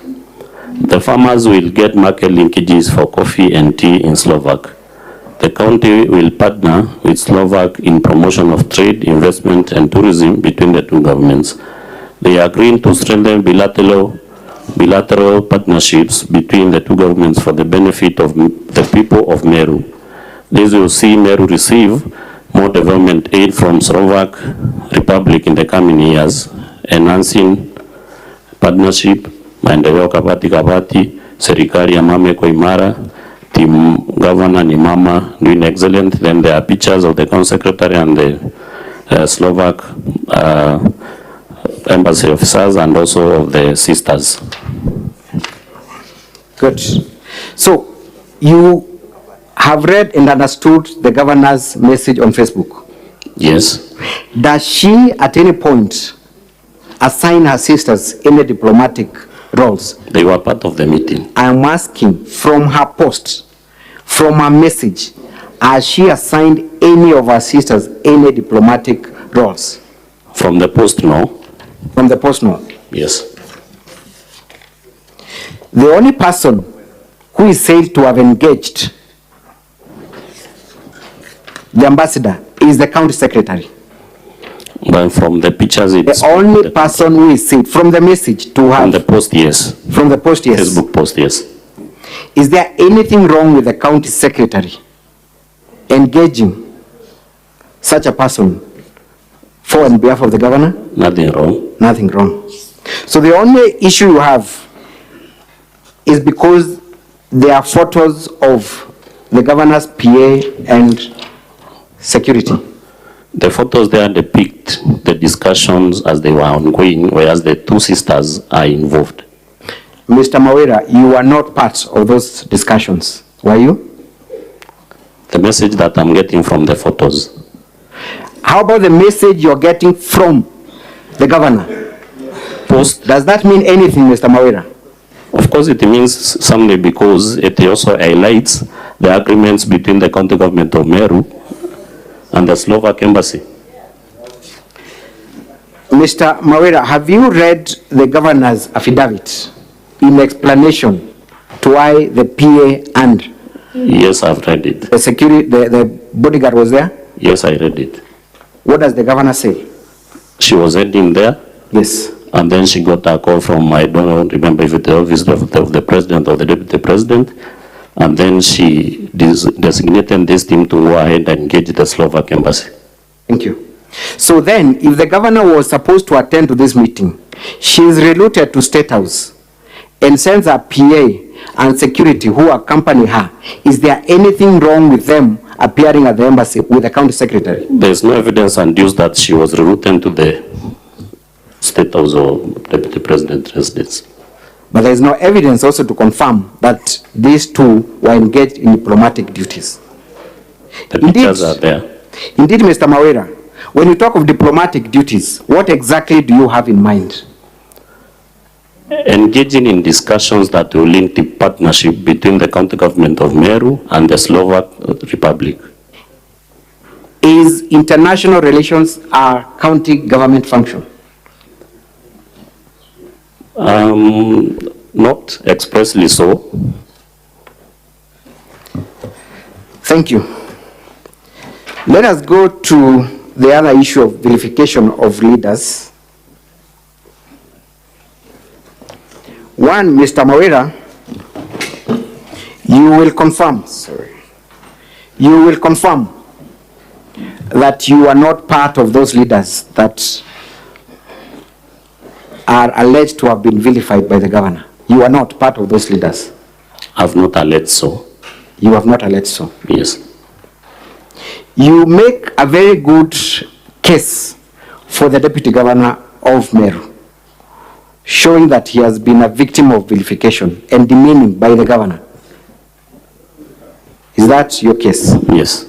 The farmers will get market linkages for coffee and tea in Slovak. The county will partner with Slovak in promotion of trade, investment and tourism between the two governments. They are agreeing to strengthen bilateral partnerships between the two governments for the benefit of the people of Meru. This will see Meru receive more development aid from Slovak Republic in the coming years, enhancing partnership, maendeleo kapati, serikali ya mama iko imara, team governor ni mama doing excellent. Then there are pictures of the county secretary and the Slovak embassy officers and also of the sisters. Good. So you have read and understood the governor's message on Facebook? Yes. Does she at any point assign her sisters any diplomatic roles? They were part of the meeting. I am asking, from her post, from her message, has she assigned any of her sisters any diplomatic roles? From the post, no. From the post, no. Yes. The only person who is said to have engaged the ambassador is the county secretary. But from the pictures, it's The only person who is seen from the message to from have the post, yes. from the post, yes. Facebook post, yes. Is there anything wrong with the county secretary engaging such a person for and behalf of the governor? Nothing wrong. Nothing wrong. So the only issue you have is because there are photos of the governor's PA and security. The photos there depict the discussions as they were ongoing, whereas the two sisters are involved. Mr. Mawera, you were not part of those discussions, were you? The message that I'm getting from the photos. How about the message you're getting from the governor? Post, Does that mean anything, Mr. Mawera? of course, it means something because it also highlights the agreements between the county government of Meru and the Slovak embassy. Mr. Mawera, have you read the governor's affidavit in explanation to why the PA and Yes, I've read it. the security, the bodyguard was there? Yes, I read it. What does the governor say? She was heading there, Yes. and then she got a call from, I don't remember if it's the office of the president or the deputy president, and then she designated this team to go ahead and engage the Slovak embassy. Thank you. So then, if the governor was supposed to attend to this meeting, she is rerouted to State House and sends her PA and security who accompany her. Is there anything wrong with them appearing at the embassy with the county secretary? There's no evidence induced that she was rerouted to the State House or deputy president residence. But there is no evidence also to confirm that these two were engaged in diplomatic duties. The pictures are there. Indeed, Mr. Mawera, when you talk of diplomatic duties, what exactly do you have in mind? Engaging in discussions that will link the partnership between the county government of Meru and the Slovak Republic. Is international relations a county government function? Not expressly so. Thank you. Let us go to the other issue of vilification of leaders. One, Mr. Mawera, you will confirm that you are not part of those leaders that are alleged to have been vilified by the governor. You are not part of those leaders. I've not alleged so. You have not alleged so. Yes. You make a very good case for the deputy governor of Meru, showing that he has been a victim of vilification and demeaning by the governor. Is that your case? Yes.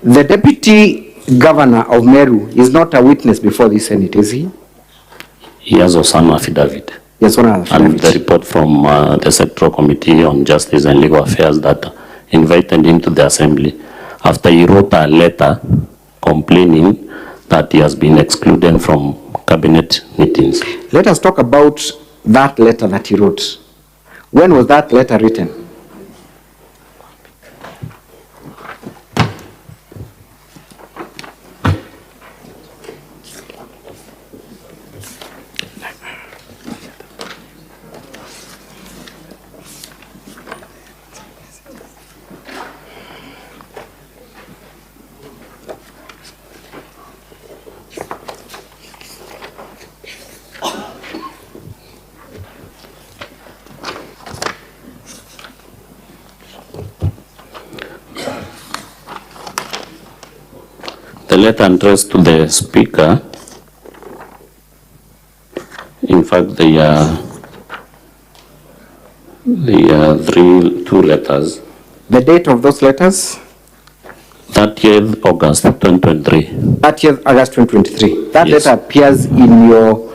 The deputy governor of Meru is not a witness before the Senate, is he? He has also an affidavit. Yes, one And the affidavit. report from the Sectoral Committee on Justice and Legal Affairs that invited him to the assembly after he wrote a letter complaining that he has been excluded from cabinet meetings. Let us talk about that letter that he wrote. When was that letter written? The letter addressed to the speaker, in fact, there are two letters. The date of those letters? 30th August 2023. 30th August 2023. That Yes. letter appears in your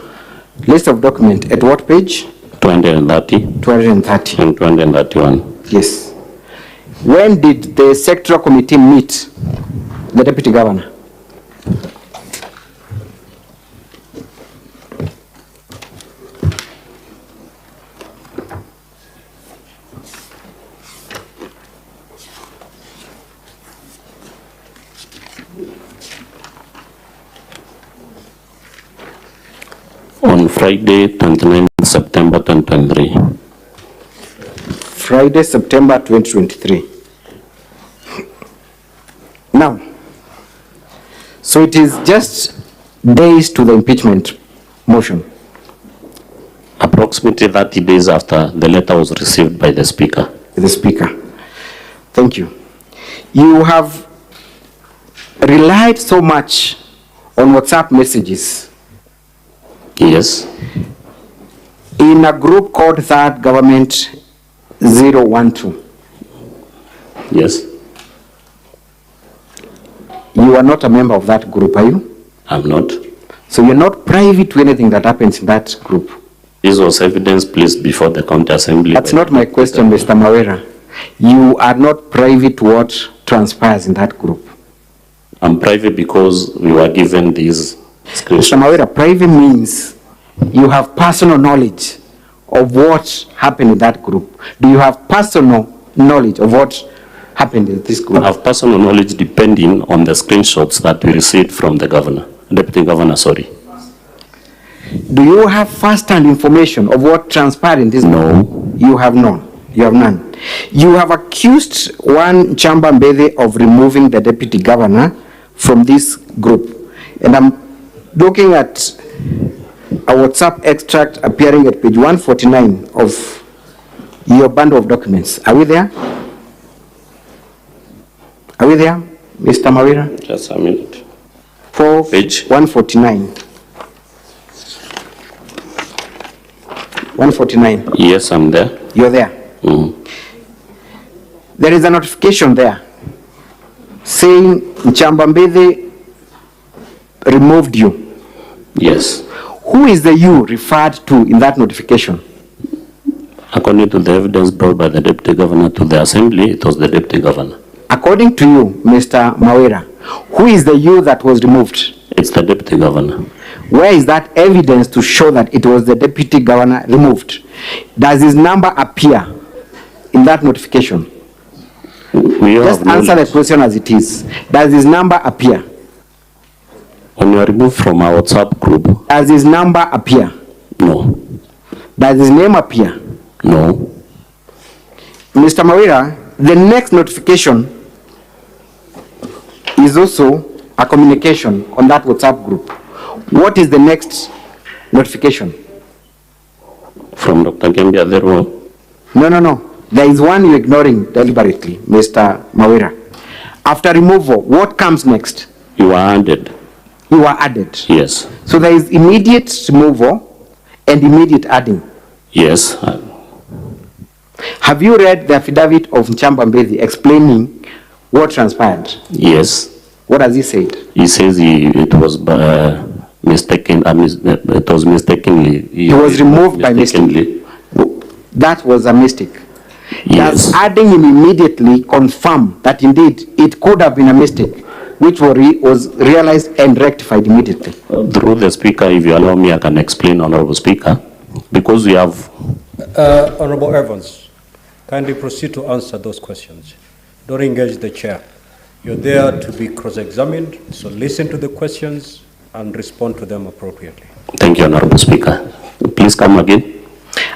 list of documents at what page? 230 230. and 231. Yes. When did the sectoral committee meet the deputy governor? on Friday, 29 September 2023. Friday, September 2023. Now, so it is just days to the impeachment motion. Approximately 30 days after the letter was received by the Speaker. The Speaker. Thank you. You have relied so much on WhatsApp messages. Yes. In a group called Third Government 012. Yes. You are not a member of that group, are you? I'm not. So you're not privy to anything that happens in that group. This was evidence placed before the County Assembly. That's not my question, Mr. Mawera. You are not privy to what transpires in that group. I'm private because we were given these screenshots. Mr. Mawera, private means you have personal knowledge of what happened in that group. Do you have personal knowledge of what happened in this group? I have personal knowledge depending on the screenshots that we received from the governor, deputy governor, sorry. Do you have first-hand information of what transpired in this group? No. You have none. You have none. You have accused one Chamba Mbede of removing the deputy governor from this group. And I'm looking at a WhatsApp extract appearing at page 149 of your bundle of documents. Are we there? Are we there, Mr. Mawera? Just a minute. Page 149. 149. Yes, I'm there. You're there. There is a notification there saying Chamba Mbede removed you. Yes. Who is the you referred to in that notification? According to the evidence brought by the deputy governor to the assembly, it was the deputy governor. According to you, Mr. Mawera, who is the you that was removed? It's the deputy governor. Where is that evidence to show that it was the deputy governor removed? Does his number appear in that notification? Just answer the question as it is. Does his number appear? When you are removed from our WhatsApp group. Does his number appear? No. Does his name appear? No. Mr. Mawera, the next notification is also a communication on that WhatsApp group. What is the next notification? From Dr. Gembia, there were? No. There is one you're ignoring deliberately, Mr. Mawera. After removal, what comes next? You are added. You are added. Yes. So there is immediate removal and immediate adding. Yes. Have you read the affidavit of Chamba Mbede explaining what transpired? Yes. What has he said? He says it was mistaken. It was mistakenly. He was removed by mistake. That was a mistake. Yes. Does adding him immediately confirm that indeed it could have been a mistake, which was realized and rectified immediately? Through the Speaker, if you allow me, I can explain, Honorable Speaker, because we have... Honorable Evans, kindly proceed to answer those questions. Don't engage the chair. You're there to be cross-examined, so listen to the questions and respond to them appropriately. Thank you, Honorable Speaker. Please come again.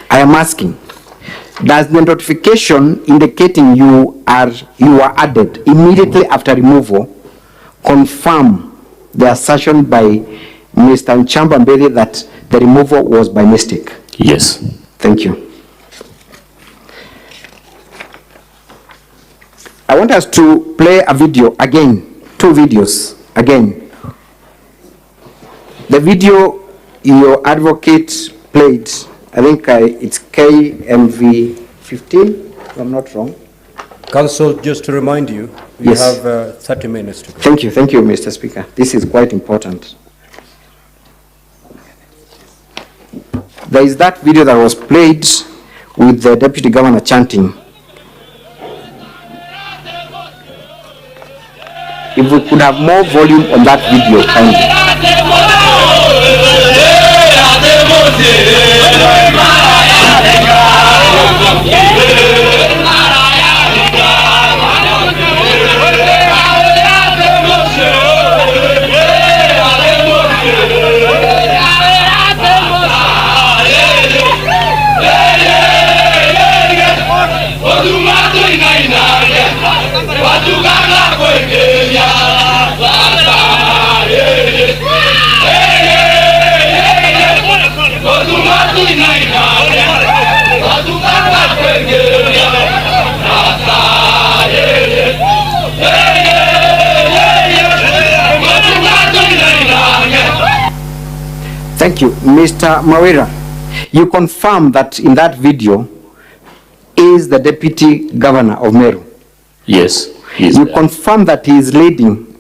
I am asking, does the notification indicating you are added immediately after removal confirm the assertion by Mr. Chamba Mbede that the removal was by mistake? Yes. Thank you. I want us to play a video again, two videos again. The video your advocate played, I think it's KMV 15, if I'm not wrong. Council, just to remind you, you Yes. have 30 minutes to go. Thank you, Mr. Speaker. This is quite important. There is that video that was played with the Deputy Governor chanting. If we could have more volume on that video, kindly. Thank you. Mr. Mawira, you confirm that in that video is the Deputy Governor of Meru. Yes, he's You there. confirm that he is leading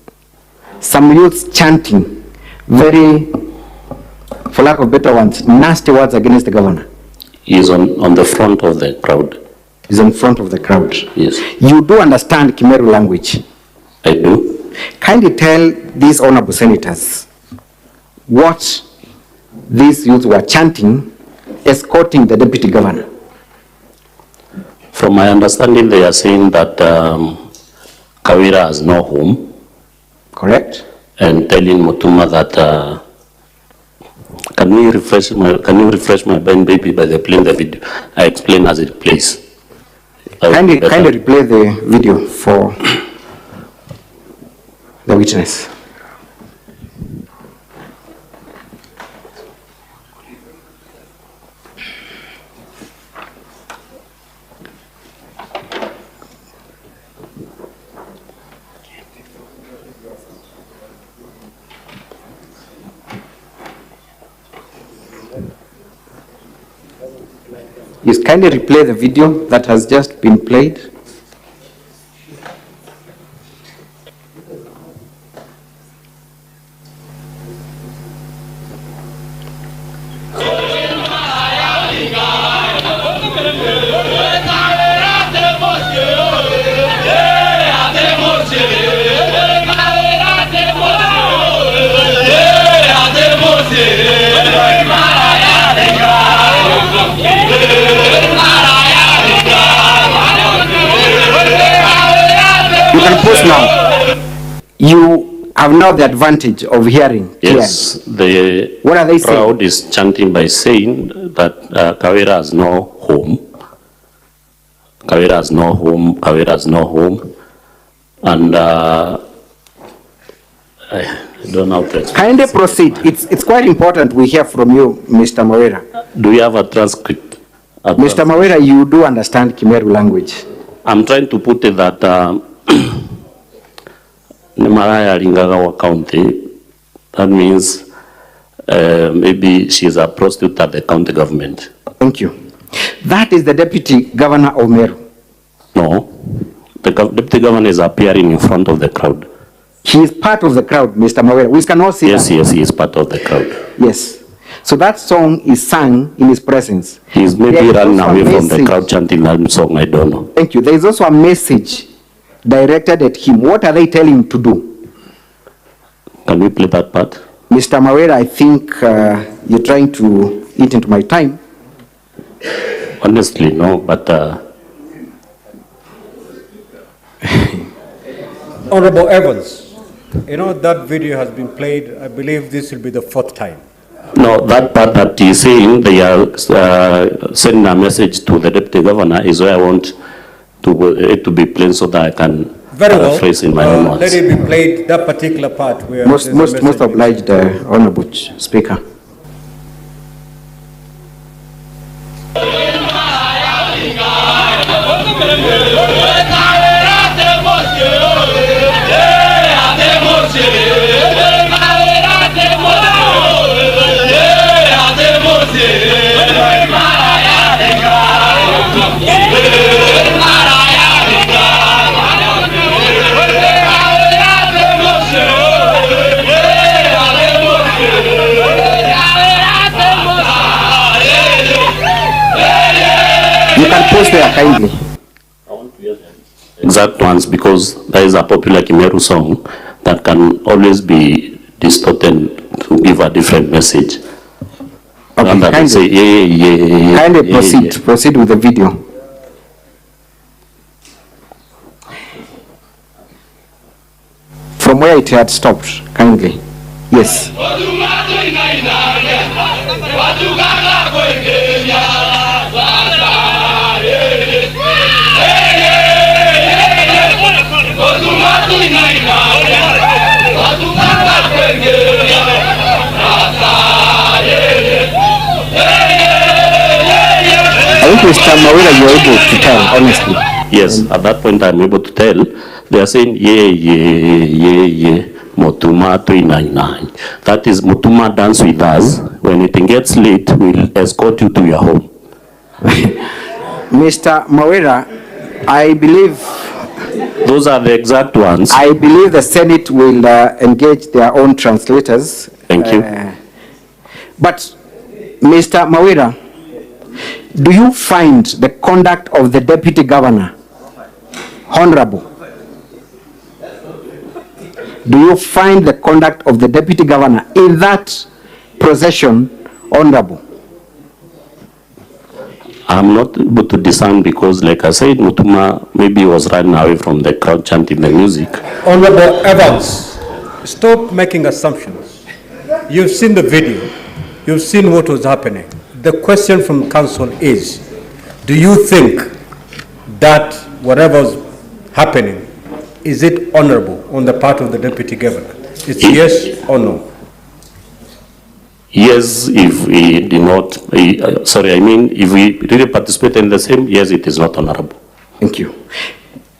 some youths chanting very, for lack of better words, nasty words against the governor. He's on the front of the crowd. He's in front of the crowd. Yes, You do understand Kimeru language. I do. Kindly tell these honorable senators what these youths were chanting, escorting the deputy governor. From my understanding, they are saying that Kawira has no home, Correct? and telling Mutuma that can you refresh my brain, baby, by the playing the video. I explain as it plays. Kindly replay the video for the witness. Yes, kindly replay the video that has just been played. You can pause now. You have now the advantage of hearing. Yes, the What are they saying? crowd is chanting by saying that Kawira has no home. Kawira has no home. Kawira has no home. And I don't know how to explain. Kindly proceed. It's quite important we hear from you, Mr. Mawira. Do you have a transcript? Mr. Mawira, you do understand Kimeru language. I'm trying to put it that Nimaraya Ringagawa County, that means maybe she's a prostitute at the county government. Thank you. That is the Deputy Governor of Meru. No, the deputy governor is appearing in front of the crowd. He is part of the crowd, Mr. Mawira. We can all see Yes, that. yes, he is part of the crowd. Yes. So that song is sung in his presence. He's maybe There is running also a away from the message. crowd chanting that song, I don't know. Thank you. There is also a message directed at him. What are they telling him to do? Can we play that part? Mr. Mawira, I think you're trying to eat into my time. Honestly, no, but Honorable Evans, you know that video has been played. I believe this will be the 4th time. no, that part that he's saying they are sending a message to the deputy governor is where I want it to be played so that I can Very well. paraphrase in my own Let words. it be played, that particular part where Most there's a message. obliged, Honorable Speaker. You can pause there kindly. Exact ones, because there is a popular Kimeru song that can always be distorted to give a different message. Okay, And that will say, yeah. Kindly proceed. yeah. Proceed with the video. From where it had stopped, kindly. Yes. Mr. Mawira, you are able to tell, honestly? Yes, at that point I'm able to tell. They are saying, yeah, Mutuma 399. That is, Mutuma dance with us. When it gets late, we'll escort you to your home. Mr. Mawira, I believe... Those are the exact ones. I believe the Senate will engage their own translators. Thank you. But, Mr. Mawira, do you find the conduct of the Deputy Governor honorable? Do you find the conduct of the Deputy Governor in that procession honorable? I'm not able to discern because, like I said, Mutuma maybe was running away from the crowd chanting the music. Honorable Evans, stop making assumptions. You've seen the video. You've seen what was happening. The question from council is, do you think that whatever's happening, is it honorable on the part of the Deputy Governor? It's yes or no? Yes, if we did not, if we really participate in the same, yes, it is not honorable. Thank you.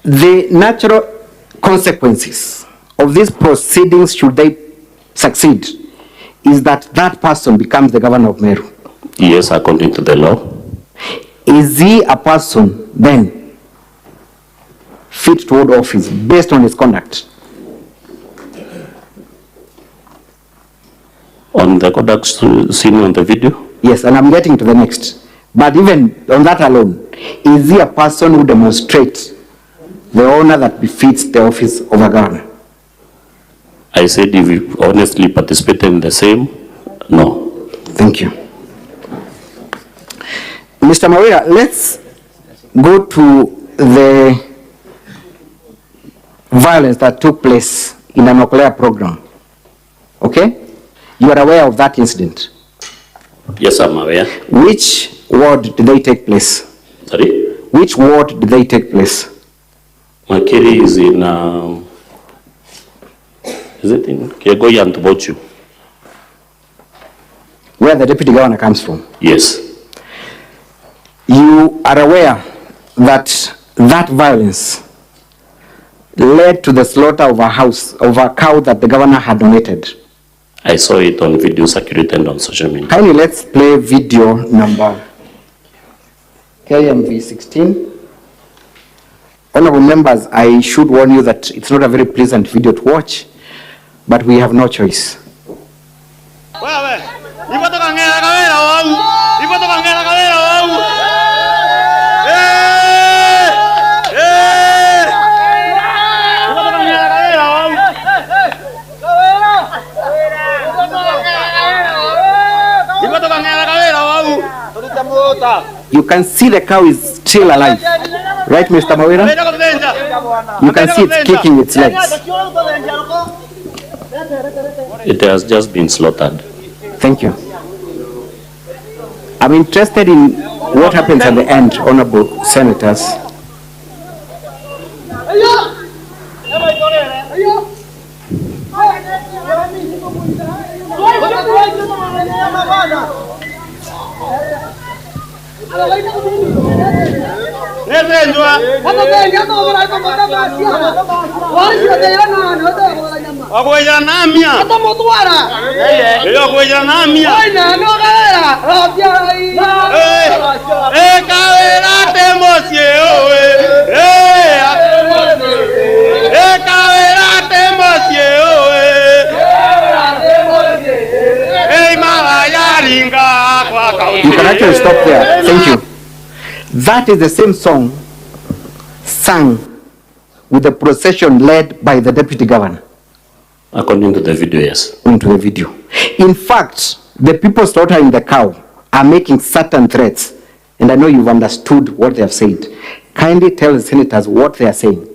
The natural consequences of these proceedings, should they succeed, is that that person becomes the governor of Meru. Yes, according to the law. Is he a person then fit to hold office based on his conduct? On the conduct seen on the video? Yes, and I'm getting to the next. But even on that alone, is he a person who demonstrates the honor that befits the office of a governor? I said if we honestly participate in the same, no. Thank you. Mr. Mawira, let's go to the violence that took place in the nuclear program. Okay? You are aware of that incident? Yes, I'm aware. Which ward did they take place? Sorry? Which ward did they take place? Makiri is in, is it in Kegoya and Bochu? Where the deputy governor comes from? Yes. You are aware that that violence led to the slaughter of a cow that the governor had donated? I saw it on video circulated on social media. Kindly let's play video number KMV 16. Honorable members, I should warn you that it's not a very pleasant video to watch, but we have no choice. You can see the cow is still alive. Right, Mr. Mawira? You can see it's kicking its legs. It has just been slaughtered. Thank you. I'm interested in what happens at the end, honorable senators. You can actually stop there. Thank you. That is the same song sung with the procession led by the deputy governor. According to the video, yes. Into the video. In fact, the people slaughtering the cow are making certain threats, and I know you've understood what they have said. Kindly tell the senators what they are saying.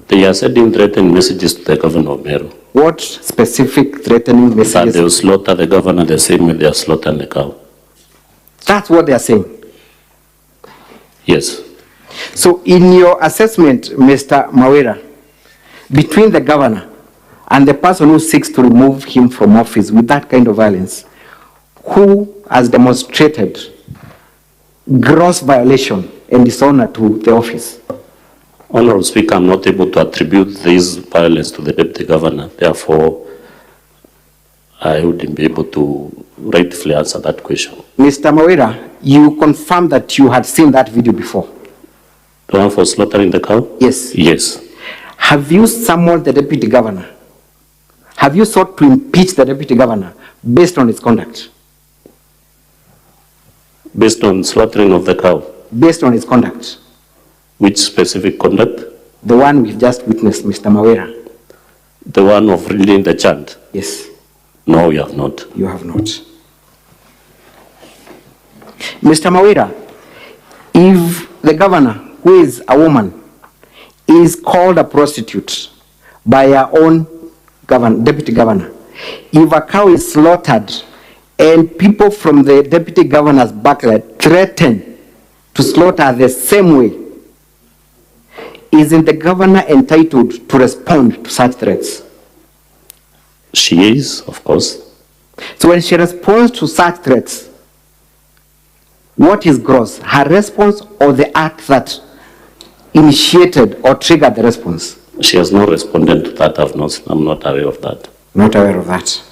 They are sending threatening messages to the governor of Meru. What specific threatening messages? That they will slaughter the governor the same way they are slaughtering the cow. That's what they are saying. Yes. So in your assessment, Mr. Mawira, between the governor and the person who seeks to remove him from office with that kind of violence, who has demonstrated gross violation and dishonor to the office? Honorable Speaker, I'm not able to attribute this violence to the Deputy Governor. Therefore, I wouldn't be able to rightfully answer that question. Mr. Mawira, you confirmed that you had seen that video before. The one for slaughtering the cow? Yes. Yes. Have you summoned the Deputy Governor? Have you sought to impeach the Deputy Governor based on his conduct? Based on slaughtering of the cow? Based on his conduct. Which specific conduct? The one we've just witnessed, Mr. Mawira. The one of reading the chant? Yes. No, you have not. You have not. Mr. Mawira, if the governor, who is a woman, is called a prostitute by her own deputy governor, if a cow is slaughtered and people from the deputy governor's backyard threaten to slaughter the same way, isn't the governor entitled to respond to such threats? She is, of course. So when she responds to such threats, what is gross? Her response or the act that initiated or triggered the response? She has not responded to that. I'm not aware of that. Not aware of that.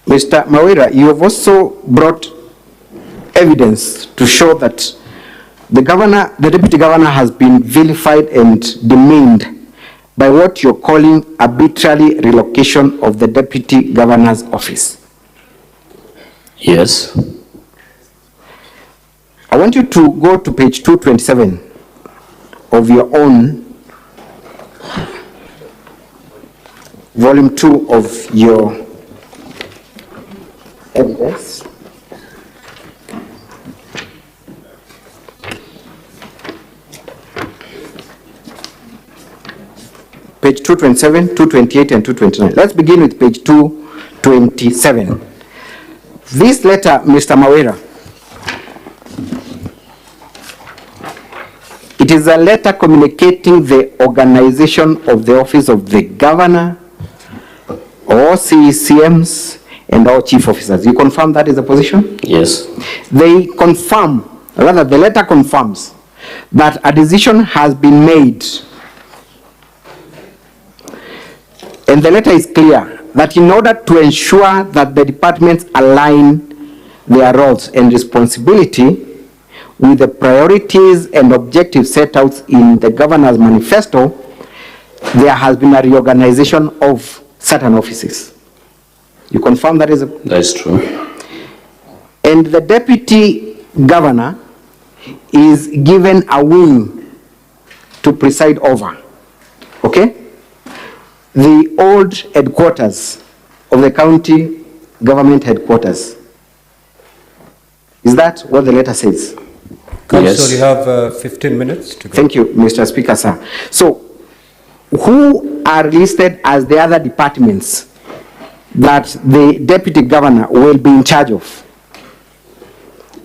Mr. Mawira, you have also brought evidence to show that the deputy governor has been vilified and demeaned by what you're calling arbitrary relocation of the deputy governor's office. Yes. I want you to go to page 227 of your own volume 2 of your evidence. Page 227, 228, and 229. Let's begin with page 227. This letter, Mr. Mawira, it is a letter communicating the organization of the office of the governor, all CECMs, and all chief officers. You confirm that is the position? Yes. They confirm, rather the letter confirms, that a decision has been made. And the letter is clear that in order to ensure that the departments align their roles and responsibility with the priorities and objectives set out in the governor's manifesto, there has been a reorganization of certain offices. You confirm that is That is true. And the deputy governor is given a wing to preside over. Okay? The old headquarters of the county government headquarters. Is that what the letter says? Council, Yes. you have 15 minutes to go. Thank you, Mr. Speaker, sir. So, who are listed as the other departments that the deputy governor will be in charge of?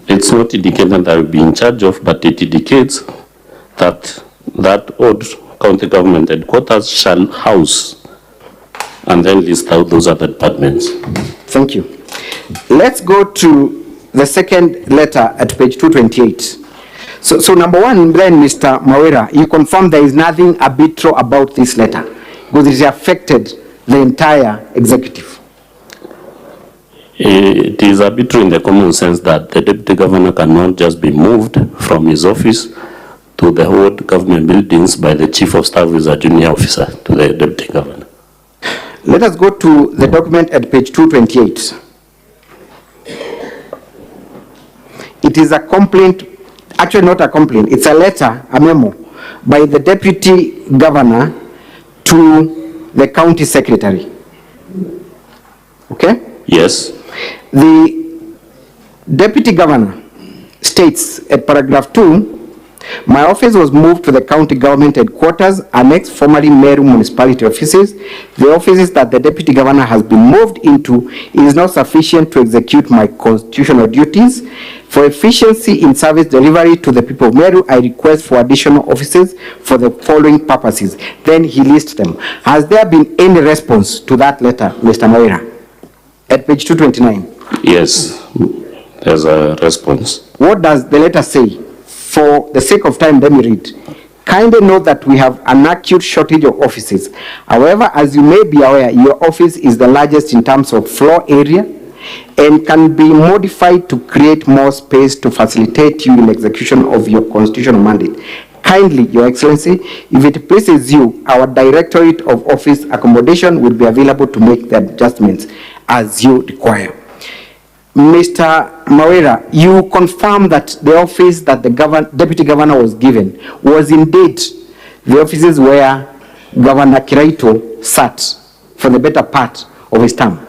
It's not indicated that I will be in charge of, but it indicates that that old county government headquarters shall house, and then list out those other departments. Thank you. Let's go to the second letter at page 228. So number one, then, Mr. Mawira, you confirm there is nothing arbitrary about this letter because it affected the entire executive. It is arbitrary in the common sense that the deputy governor cannot just be moved from his office to the old government buildings by the chief of staff, who is a junior officer to the deputy governor. Let us go to the document at page 228. It is a complaint, actually not a complaint, it's a letter, a memo, by the deputy governor to the county secretary. Okay? Yes. The deputy governor states at paragraph 2 My office was moved to the county government headquarters, annex formerly Meru municipality offices. The offices that the deputy governor has been moved into is not sufficient to execute my constitutional duties. For efficiency in service delivery to the people of Meru, I request for additional offices for the following purposes. Then he lists them. Has there been any response to that letter, Mr. Moira? At page 229. Yes, there's a response. What does the letter say? For the sake of time, let me read. Kindly note that we have an acute shortage of offices. However, as you may be aware, your office is the largest in terms of floor area and can be modified to create more space to facilitate you in execution of your constitutional mandate. Kindly, Your Excellency, if it pleases you, our Directorate of Office Accommodation will be available to make the adjustments as you require. Mr. Mawera, you confirm that the office that the deputy governor was given was indeed the offices where Governor Kiraito sat for the better part of his term.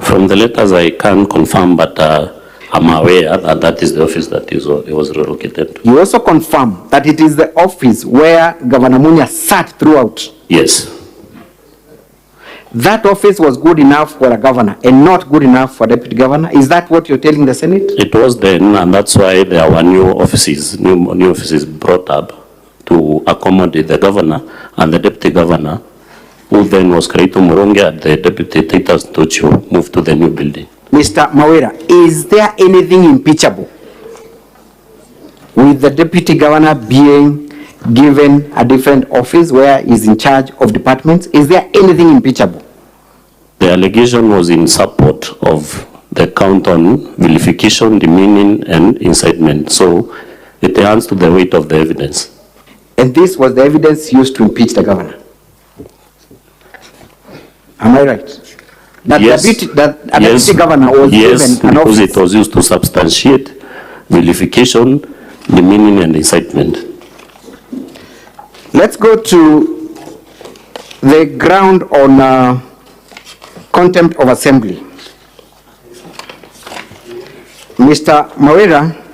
From the letters, I can confirm, but I'm aware that that is the office that he was relocated to. You also confirm that it is the office where Governor Munya sat throughout. Yes. That office was good enough for a governor and not good enough for a deputy governor. Is that what you're telling the Senate? It was then, and that's why there were new offices brought up to accommodate the governor and the deputy governor, who then was Kiraito Muronge, and the deputy Titus Tocho moved to the new building. Mr. Mawera, is there anything impeachable with the deputy governor being given a different office where he's in charge of departments? Is there anything impeachable? The allegation was in support of the count on vilification, demeaning, and incitement. So it hands to the weight of the evidence. And this was the evidence used to impeach the governor. Am I right? That yes. the deputy governor was given an office. Because it was used to substantiate vilification, demeaning, and incitement. Let's go to the ground on contempt of assembly. Mr. Mawera,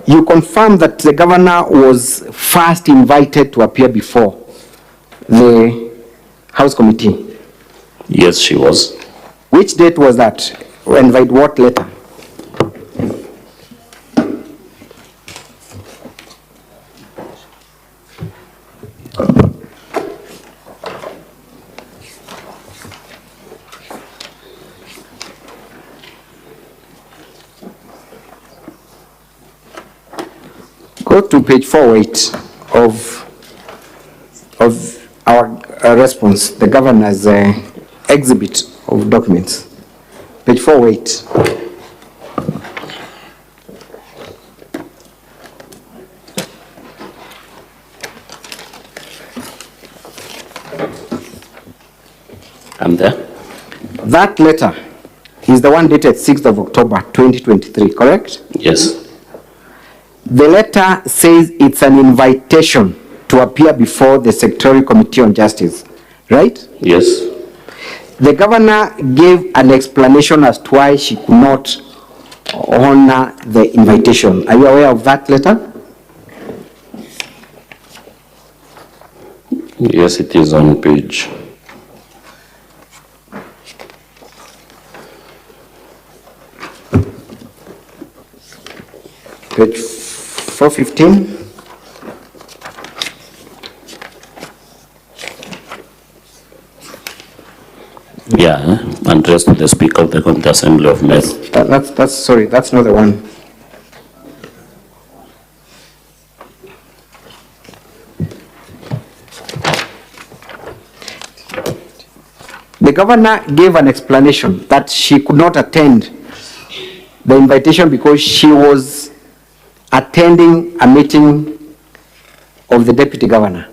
you confirm that the governor was first invited to appear before the House Committee. Yes, she was. Which date was that? And by what letter? Go to page 408 of our response, the governor's exhibit of documents. Page 408. I'm there. That letter is the one dated 6th of October 2023, correct? Yes. The letter says it's an invitation to appear before the Secretarial Committee on Justice, right? Yes. The governor gave an explanation as to why she could not honor the invitation. Are you aware of that letter? Yes, it is on page. Page 415. Yeah, addressed to the Speaker of the County Assembly of Meru. Sorry, that's not the one. The governor gave an explanation that she could not attend the invitation because she was attending a meeting of the deputy governor,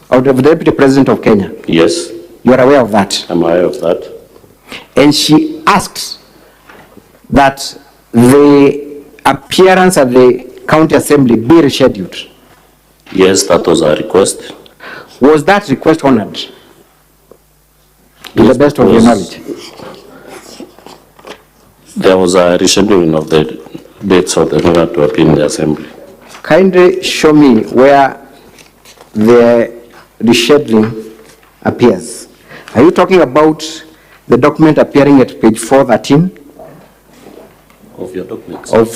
of the deputy president of Kenya. Yes. You are aware of that? I'm aware of that. And she asked that the appearance at the county assembly be rescheduled. Yes, that was a request. Was that request honored? To the best of your knowledge. There was a rescheduling of the dates of the order to appear in the assembly. Kindly show me where the rescheduling appears. Are you talking about the document appearing at page 413 Of your documents. of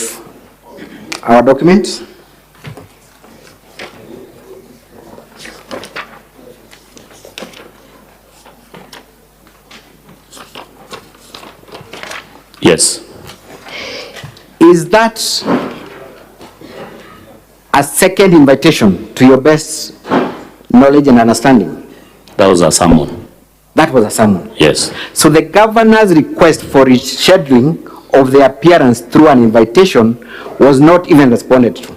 our documents? Yes. Is that a second invitation to your best knowledge and understanding? That was a summon. That was a summon. Yes. So the governor's request for rescheduling of the appearance through an invitation was not even responded to.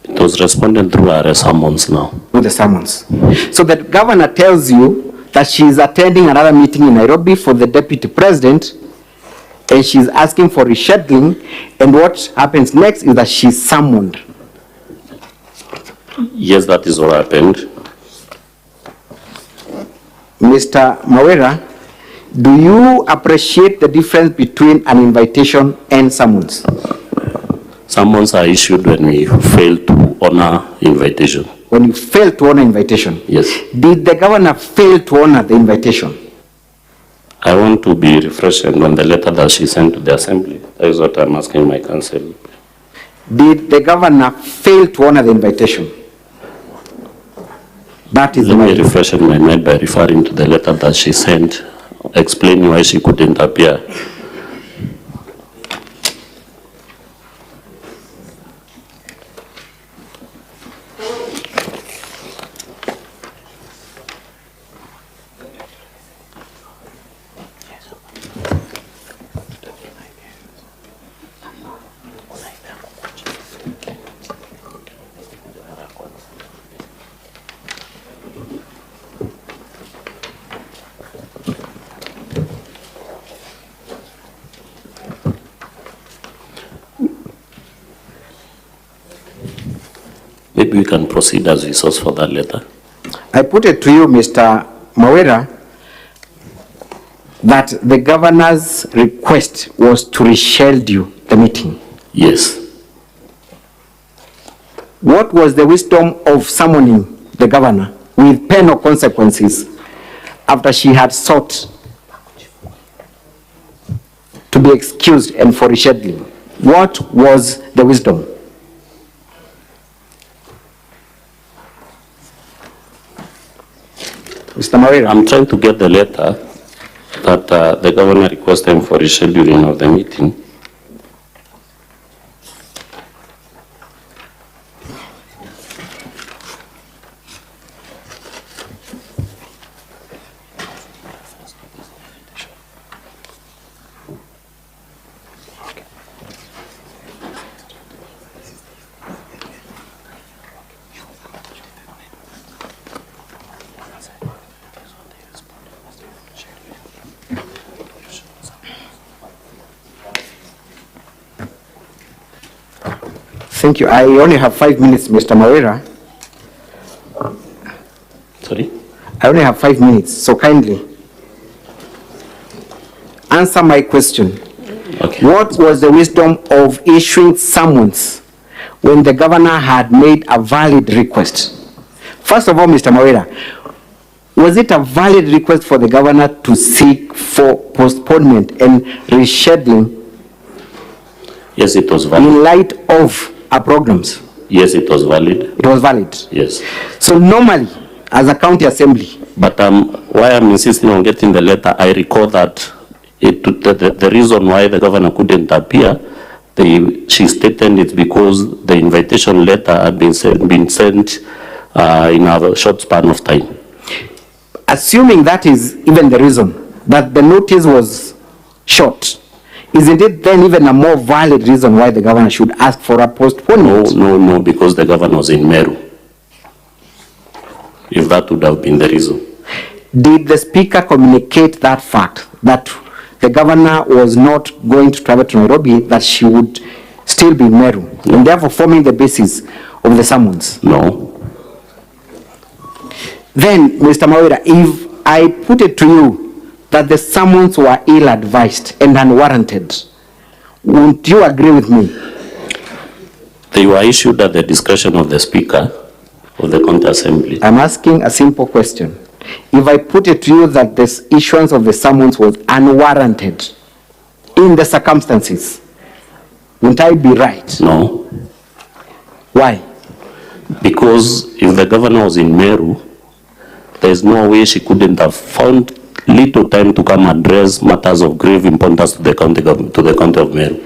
It was responded through our summons now. With the summons. So the governor tells you that she is attending another meeting in Nairobi for the deputy president, and she's asking for rescheduling, and what happens next is that she's summoned. Yes, that is what happened. Mr. Mawera, do you appreciate the difference between an invitation and summons? Summons are issued when we fail to honor invitation. When you fail to honor invitation? Yes. Did the governor fail to honor the invitation? I want to be refreshed on the letter that she sent to the assembly. That is what I'm asking my counsel. Did the governor fail to honor the invitation? That is Let me the refresh my mind by referring to the letter that she sent, explaining why she couldn't appear. Maybe we can proceed as we source for that letter. I put it to you, Mr. Mawera, that the governor's request was to reschedule the meeting. Yes. What was the wisdom of summoning the governor with penal consequences after she had sought to be excused and for rescheduling? What was the wisdom? Mr. Mawera. I'm trying to get the letter that the governor requested for rescheduling of the meeting. Thank you. I only have 5 minutes, Mr. Mawera. Sorry? I only have 5 minutes, so kindly answer my question. Okay. What was the wisdom of issuing summons when the governor had made a valid request? First of all, Mr. Mawera, was it a valid request for the governor to seek for postponement and rescheduling Yes, it was valid. in light of our programs? Yes, it was valid. It was valid. Yes. So normally, as a county assembly, But why I'm insisting on getting the letter, I recall that the reason why the governor couldn't appear, she stated it's because the invitation letter had been sent in a short span of time. assuming that is even the reason, that the notice was short, isn't it then even a more valid reason why the governor should ask for a postponement? No, because the governor was in Meru. If that would have been the reason. Did the speaker communicate that fact, that the governor was not going to travel to Nairobi, that she would still be in Meru, and therefore forming the basis of the summons? No. Then, Mr. Mawera, if I put it to you that the summons were ill-advised and unwarranted, Won't you agree with me? They were issued at the discretion of the Speaker of the County Assembly. I'm asking a simple question. If I put it to you that this issuance of the summons was unwarranted in the circumstances, wouldn't I be right? No. Why? Because if the governor was in Meru, there's no way she couldn't have found little time to come address matters of grave importance to the county of Meru.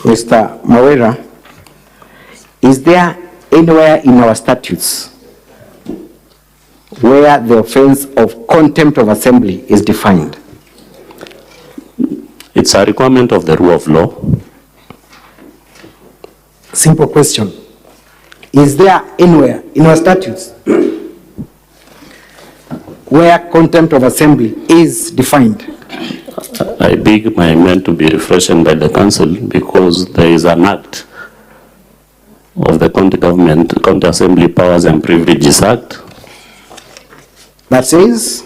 Mr. Mawera, is there anywhere in our statutes where the offense of contempt of assembly is defined? It's a requirement of the rule of law. Simple question. Is there anywhere in our statutes where contempt of assembly is defined? I beg my men to be refreshed by the council because there is an act of the county government, County Assembly Powers and Privileges Act. That says?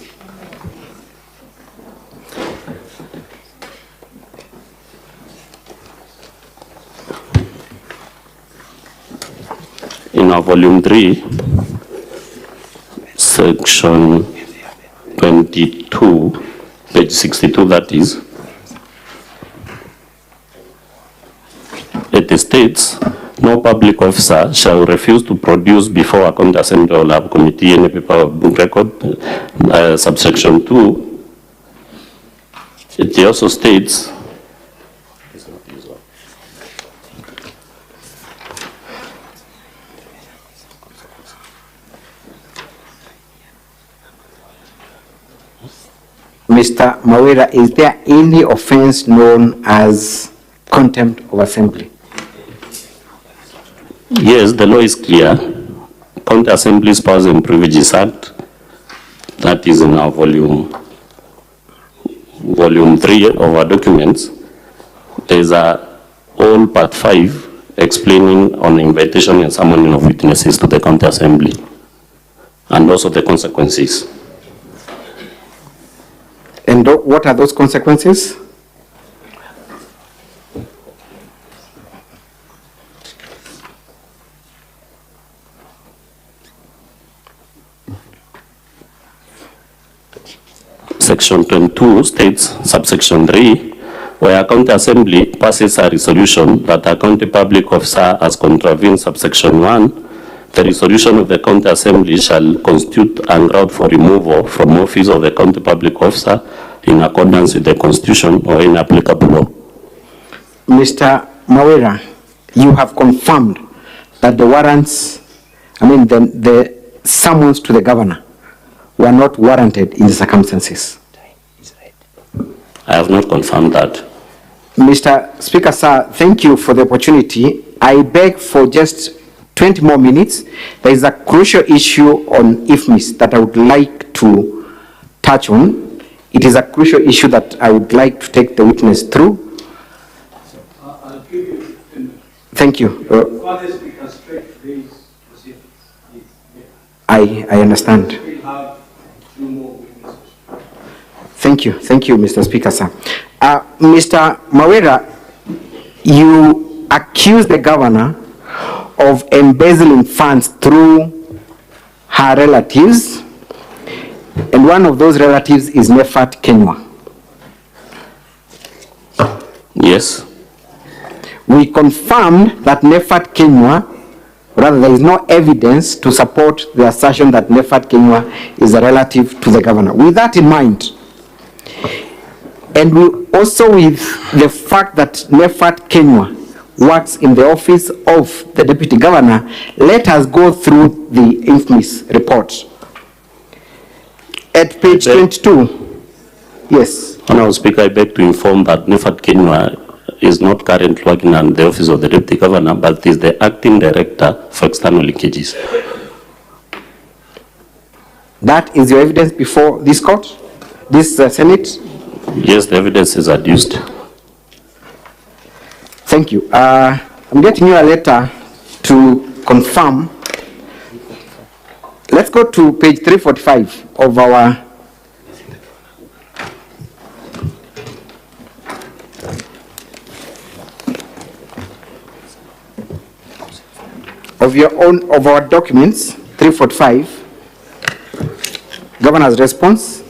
In our volume 3, section 22, page 62, that is, it states, no public officer shall refuse to produce before a county assembly or lab committee any paper of book record. Subsection 2, it also states, Mr. Mawera, is there any offense known as contempt of assembly? yes, the law is clear. County Assembly's Powers and Privileges Act, that is in our volume 3 of our documents. There is a whole part 5 explaining on invitation and summoning of witnesses to the County Assembly and also the consequences. And what are those consequences? Section 22 states, subsection 3, where a county assembly passes a resolution that a county public officer has contravened subsection 1, the resolution of the county assembly shall constitute a ground for removal from office of the county public officer in accordance with the constitution or any applicable law. Mr. Mawera, you have confirmed that the warrants, the summons to the governor were not warranted in the circumstances. I have not confirmed that. Mr. Speaker, sir, thank you for the opportunity. I beg for just 20 more minutes. There is a crucial issue on IFMIS that I would like to touch on. It is a crucial issue that I would like to take the witness through. I'll give you a minute. Thank you. Further speaker straight to these proceedings. I understand. We'll have 2 more witnesses. Thank you, Mr. Speaker, sir. Mr. Mawera, you accuse the governor of embezzling funds through her relatives, and one of those relatives is Nefat Kenywa. Yes. We confirmed that Nefat Kenywa, rather there is no evidence to support the assertion that Nefat Kenywa is a relative to the governor. With that in mind, and we also with the fact that Nefat Kenywa works in the office of the deputy governor, let us go through the IFMIS report. At page 22, yes. Honorable Speaker, I beg to inform that Nefat Kenywa is not currently working in the office of the deputy governor, but is the acting director for external linkages. That is your evidence before this court, this Senate? Yes, the evidence is adduced. Thank you. I'm getting you a letter to confirm. Let's go to page 345 of our of our documents, 345, Governor's response.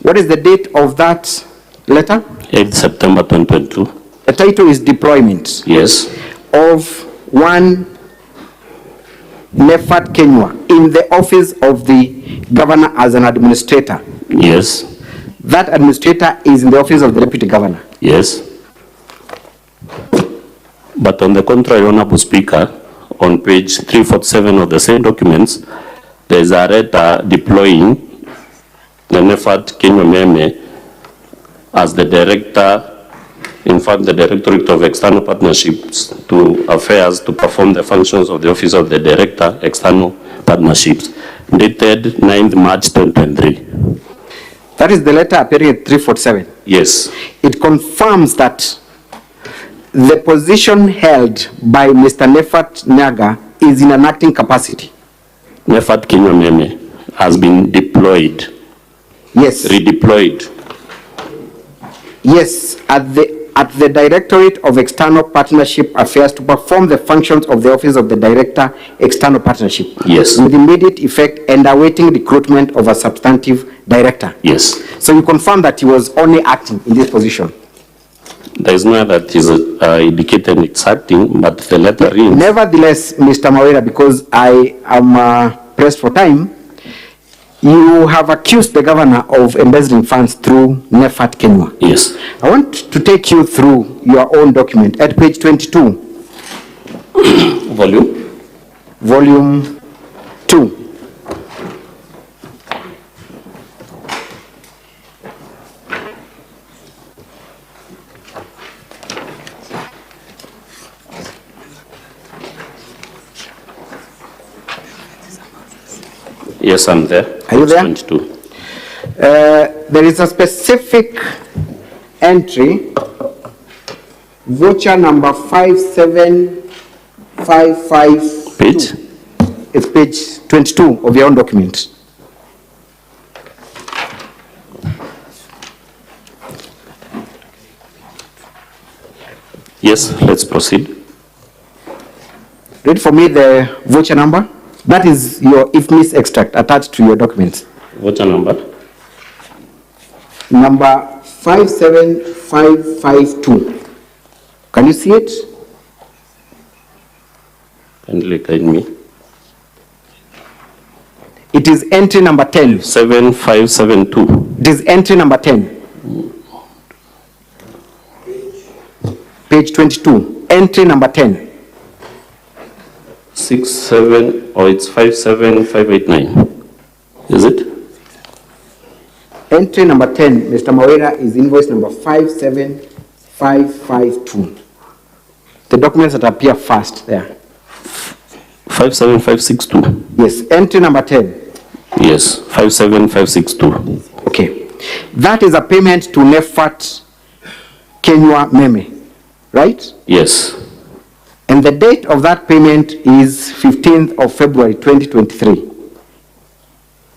What is the date of that letter? 8 September 2022. The title is Deployment. Yes. Of one Nefat Kenywa in the office of the governor as an administrator. Yes. That administrator is in the office of the deputy governor. Yes. But on the contrary, Honorable Speaker, on page 347 of the same documents, there is a letter deploying the Nefat Kenywa as the director, in fact, the Directorate of External Partnerships to Affairs to perform the functions of the Office of the Director, External Partnerships, dated 9th March 2023. That is the letter appearing at 347. Yes. It confirms that the position held by Mr. Nefat Nyaga is in an acting capacity. Nefat Kenywa has been deployed. Yes. Redeployed. Yes, at the Directorate of External Partnership Affairs to perform the functions of the Office of the Director, External Partnership. Yes. With immediate effect and awaiting recruitment of a substantive director. Yes. So you confirm that he was only acting in this position? There is no that is indicated it's acting, but the letter reads. Nevertheless, Mr. Mawera, because I am pressed for time, you have accused the governor of embezzling funds through Nefat Kenywa. Yes. I want to take you through your own document at page 22. Volume 2. Yes, I'm there. Are you there? 22. There is a specific entry, voucher number 57552. Page? It's page 22 of your own document. Yes, let's proceed. Read for me the voucher number. That is your IFMIS extract attached to your documents. Voucher number? Number 57552. Can you see it? Kindly guide me. It is entry number 10. 7572. It is entry number 10. Page 22. Entry number 10. 67, or it's 57589. Is it? Entry number 10, Mr. Mawera, is invoice number 57552. The documents that appear first there. 57562. Yes, entry number 10. Yes, 57562. Okay. That is a payment to Nefat Kenywa Meme, right? Yes. And the date of that payment is 15th of February 2023.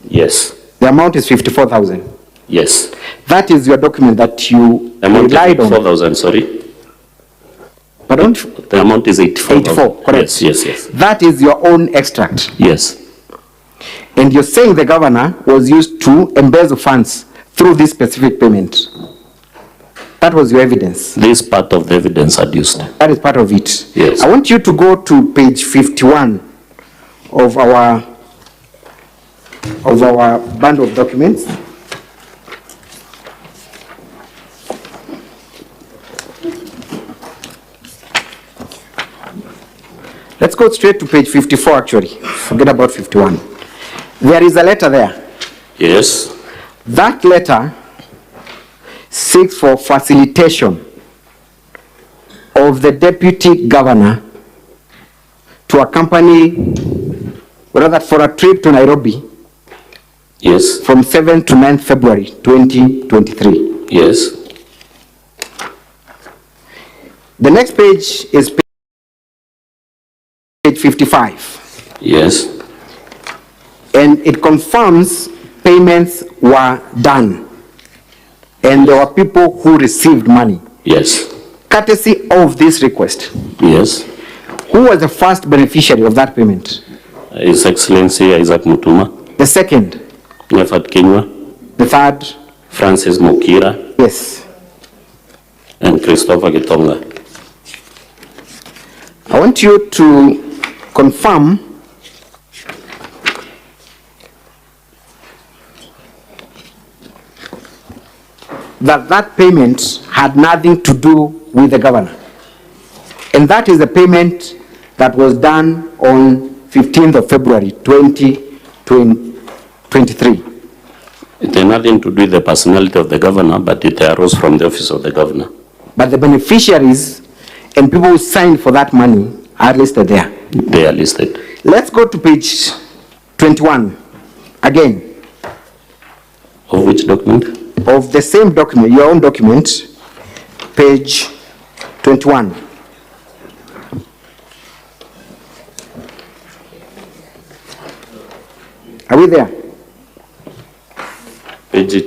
Yes. The amount is 54,000. Yes. That is your document that you Amount relied is on. 84,000, sorry. Pardon? The amount is 84,000. 84, correct. Yes. That is your own extract. Yes. And you're saying the governor was used to embezzle funds through this specific payment. That was your evidence. This part of the evidence adduced. That is part of it. Yes. I want you to go to page 51 of our bundle of documents. Let's go straight to page 54 actually. Forget about 51. There is a letter there. Yes. That letter seeks for facilitation of the deputy governor to accompany, rather for a trip to Nairobi. Yes. From 7th to 9th February 2023. Yes. The next page is page 55. Yes. And it confirms payments were done. And there were people who received money. Yes. Courtesy of this request. Yes. Who was the first beneficiary of that payment? His Excellency Isaac Mutuma. The second? Nefat Kenywa. The third? Francis Mukira. Yes. And Christopher Gitonga. I want you to confirm that that payment had nothing to do with the governor. And that is the payment that was done on 15th of February 2023. It had nothing to do with the personality of the governor, but it arose from the office of the governor. But the beneficiaries and people who signed for that money are listed there. They are listed. Let's go to page 21 again. Of which document? Of the same document, your own document, page 21. Are we there? Page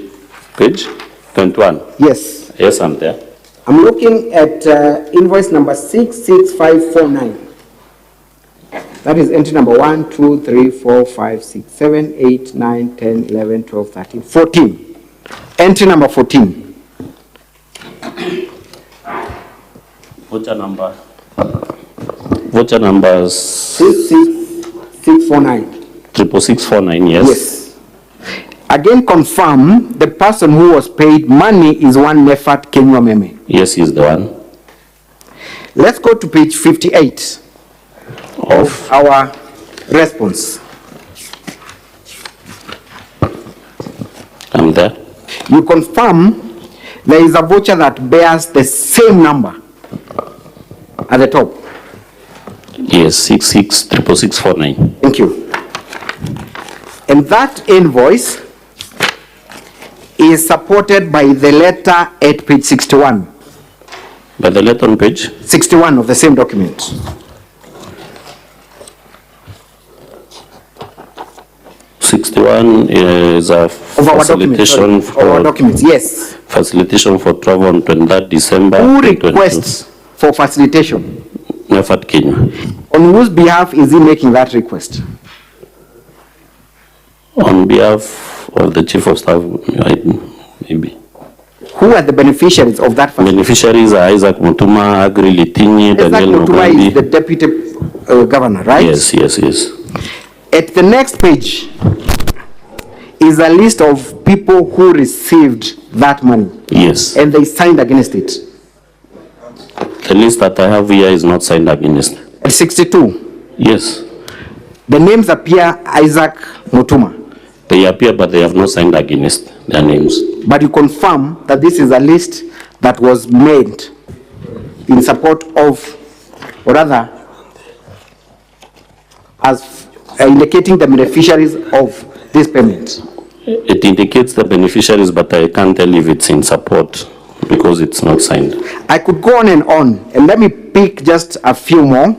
21. Yes. Yes, I'm there. I'm looking at invoice number 66549. That is entry number 1, 2, 3, 4, 5, 6, 7, 8, 9, 10, 11, 12, 13, 14. Entry number 14. Voucher number? Voucher number 66649. 66649, yes. Yes. Again, confirm the person who was paid money is one Nefat Kenywa. Yes, he's the one. Let's go to page 58 of our response. I'm there. You confirm there is a voucher that bears the same number at the top. Yes, 66649. Thank you. And that invoice is supported by the letter at page 61. By the letter on page? 61 of the same document. Is a facilitation for our documents, yes. Facilitation for travel on 23rd December. Who requests for facilitation? Nefat Kenywa. On whose behalf is he making that request? On behalf of the Chief of Staff, maybe. Who are the beneficiaries of that facilitation? Beneficiaries are Isaac Mutuma, Agri Litinyi, Daniel Mutuma Mugambi. is the deputy governor, right? Yes, yes, yes. At the next page is a list of people who received that money. Yes. And they signed against it. The list that I have here is not signed against. At 62. Yes. The names appear Isaac Mutuma. They appear, but they have not signed against their names. But you confirm that this is a list that was made in support of, or rather, as indicating the beneficiaries of this payment. It indicates the beneficiaries, but I can't tell if it's in support because it's not signed. I could go on, and let me pick just a few more.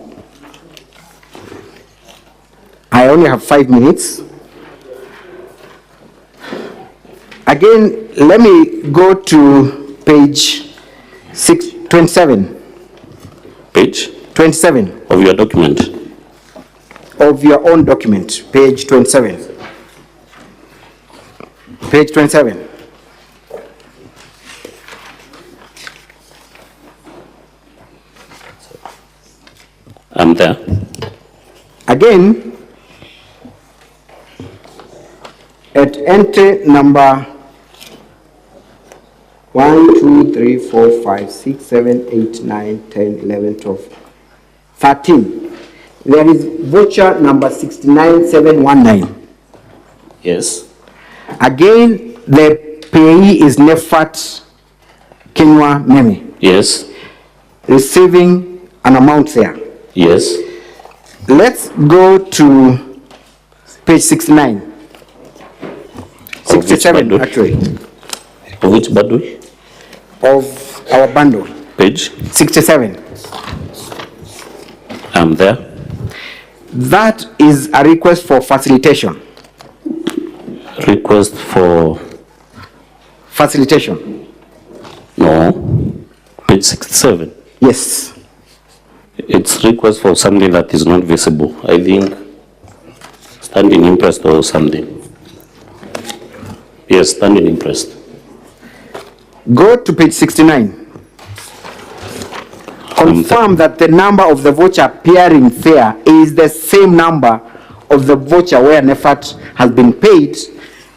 I only have 5 minutes. Again, let me go to page 27. Page? 27. Of your document? Of your own document, page 27. Page 27. I'm there. Again, at entry number 1, 2, 3, 4, 5, 6, 7, 8, 9, 10, 11, 12, 13. There is voucher number 69719. Yes. Again, the payee is Nefat Kenywa. Yes. Receiving an amount there. Yes. Let's go to page 69. 67, actually. Of which bundle? Of our bundle. Page? 67. I'm there. That is a request for facilitation. Request for Facilitation. no. Page 67. Yes. It's request for something that is not visible. I think standing interest or something. Yes, standing interest. Go to page 69. Confirm that the number of the voucher appearing there is the same number of the voucher where an effort has been paid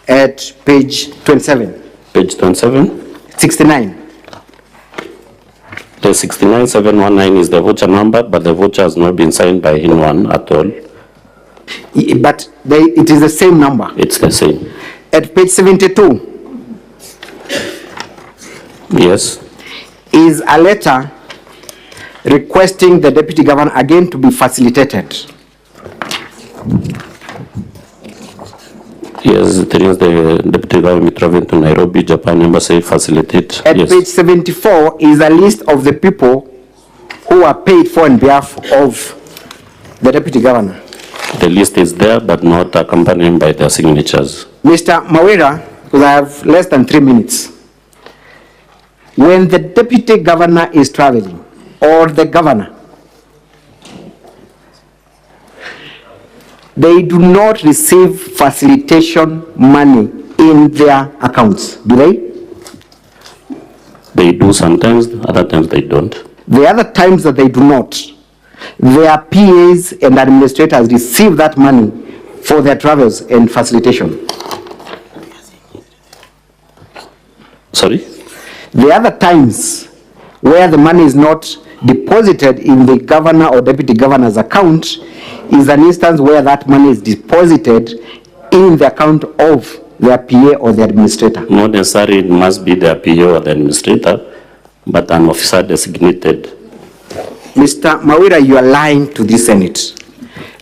at page 27. Page 27. 69. The 69719 is the voucher number, but the voucher has not been signed by anyone at all. But it is the same number. It's the same. At page 72 Yes. is a letter requesting the deputy governor again to be facilitated. Yes, there is the deputy governor traveling to Nairobi, Japan embassy facilitate. At Yes. page 74 is a list of the people who are paid for on behalf of the deputy governor. The list is there, but not accompanied by their signatures. Mr. Mawera, because I have less than 3 minutes. When the deputy governor is traveling, or the governor, they do not receive facilitation money in their accounts, do they? They do sometimes, other times they don't. The other times that they do not, their PAs and administrators receive that money for their travels and facilitation. Sorry? The other times where the money is not deposited in the governor or deputy governor's account is an instance where that money is deposited in the account of their PA or the administrator. Not necessarily it must be the PO or the administrator, but an officer designated. Mr. Mawira, you are lying to the Senate.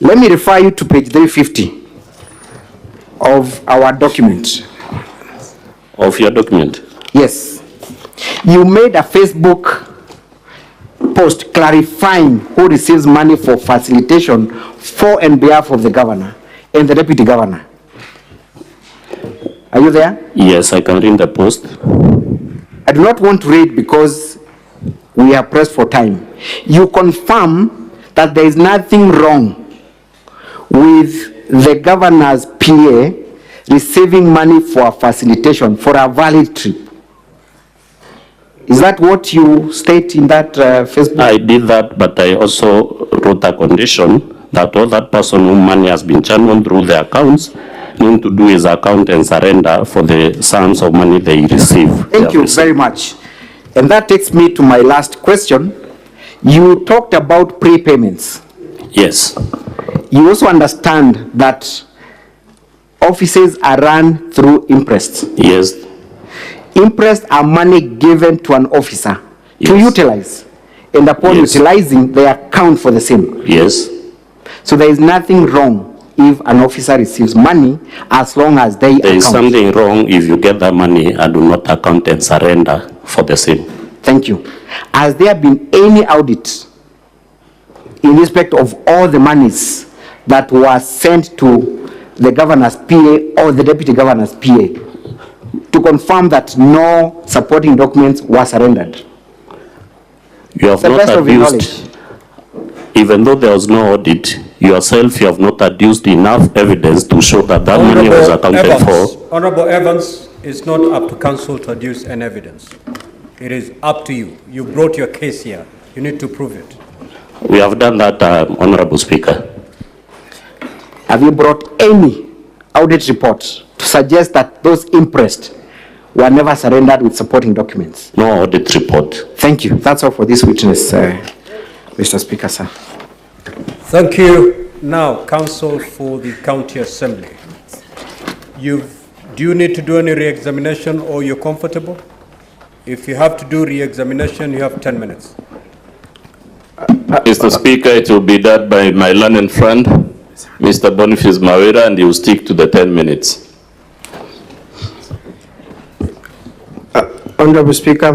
Let me refer you to page 350 of our document. Of your document? Yes. You made a Facebook post clarifying who receives money for facilitation for and behalf of the governor and the deputy governor. Are you there? Yes, I can read the post. I do not want to read because we are pressed for time. You confirm that there is nothing wrong with the governor's PA receiving money for a facilitation for a valid trip. Is that what you state in that Facebook? I did that, but I also wrote a condition that all that person whose money has been channeled through their accounts need to do his account and surrender for the sums of money they receive. Thank you very much. And that takes me to my last question. You talked about prepayments. Yes. You also understand that offices are run through imprest. Yes. Imprest are money given to an officer to Yes. utilize. And upon Yes. utilizing, they account for the same. Yes. So there is nothing wrong if an officer receives money as long as they There is account. something wrong if you get that money and do not account and surrender for the same. Thank you. Has there been any audit in respect of all the monies that were sent to the governor's PA or the deputy governor's PA to confirm that no supporting documents were surrendered? You have The not best of your adduced, even though there was no audit, yourself, you have not adduced enough evidence to show that that money was accounted for. Honorable Evans, it's not up to council to adduce an evidence. It is up to you. You brought your case here. You need to prove it. We have done that, Honorable Speaker. Have you brought any audit reports to suggest that those impressed were never surrendered with supporting documents? No audit report. Thank you. That's all for this witness, Mr. Speaker, sir. Thank you. Now, counsel for the county assembly. Do you need to do any re-examination or you're comfortable? If you have to do re-examination, you have 10 minutes. Mr. Speaker, it will be done by my learned friend, Mr. Boniface Mawera, and he will stick to the 10 minutes. Honorable Speaker.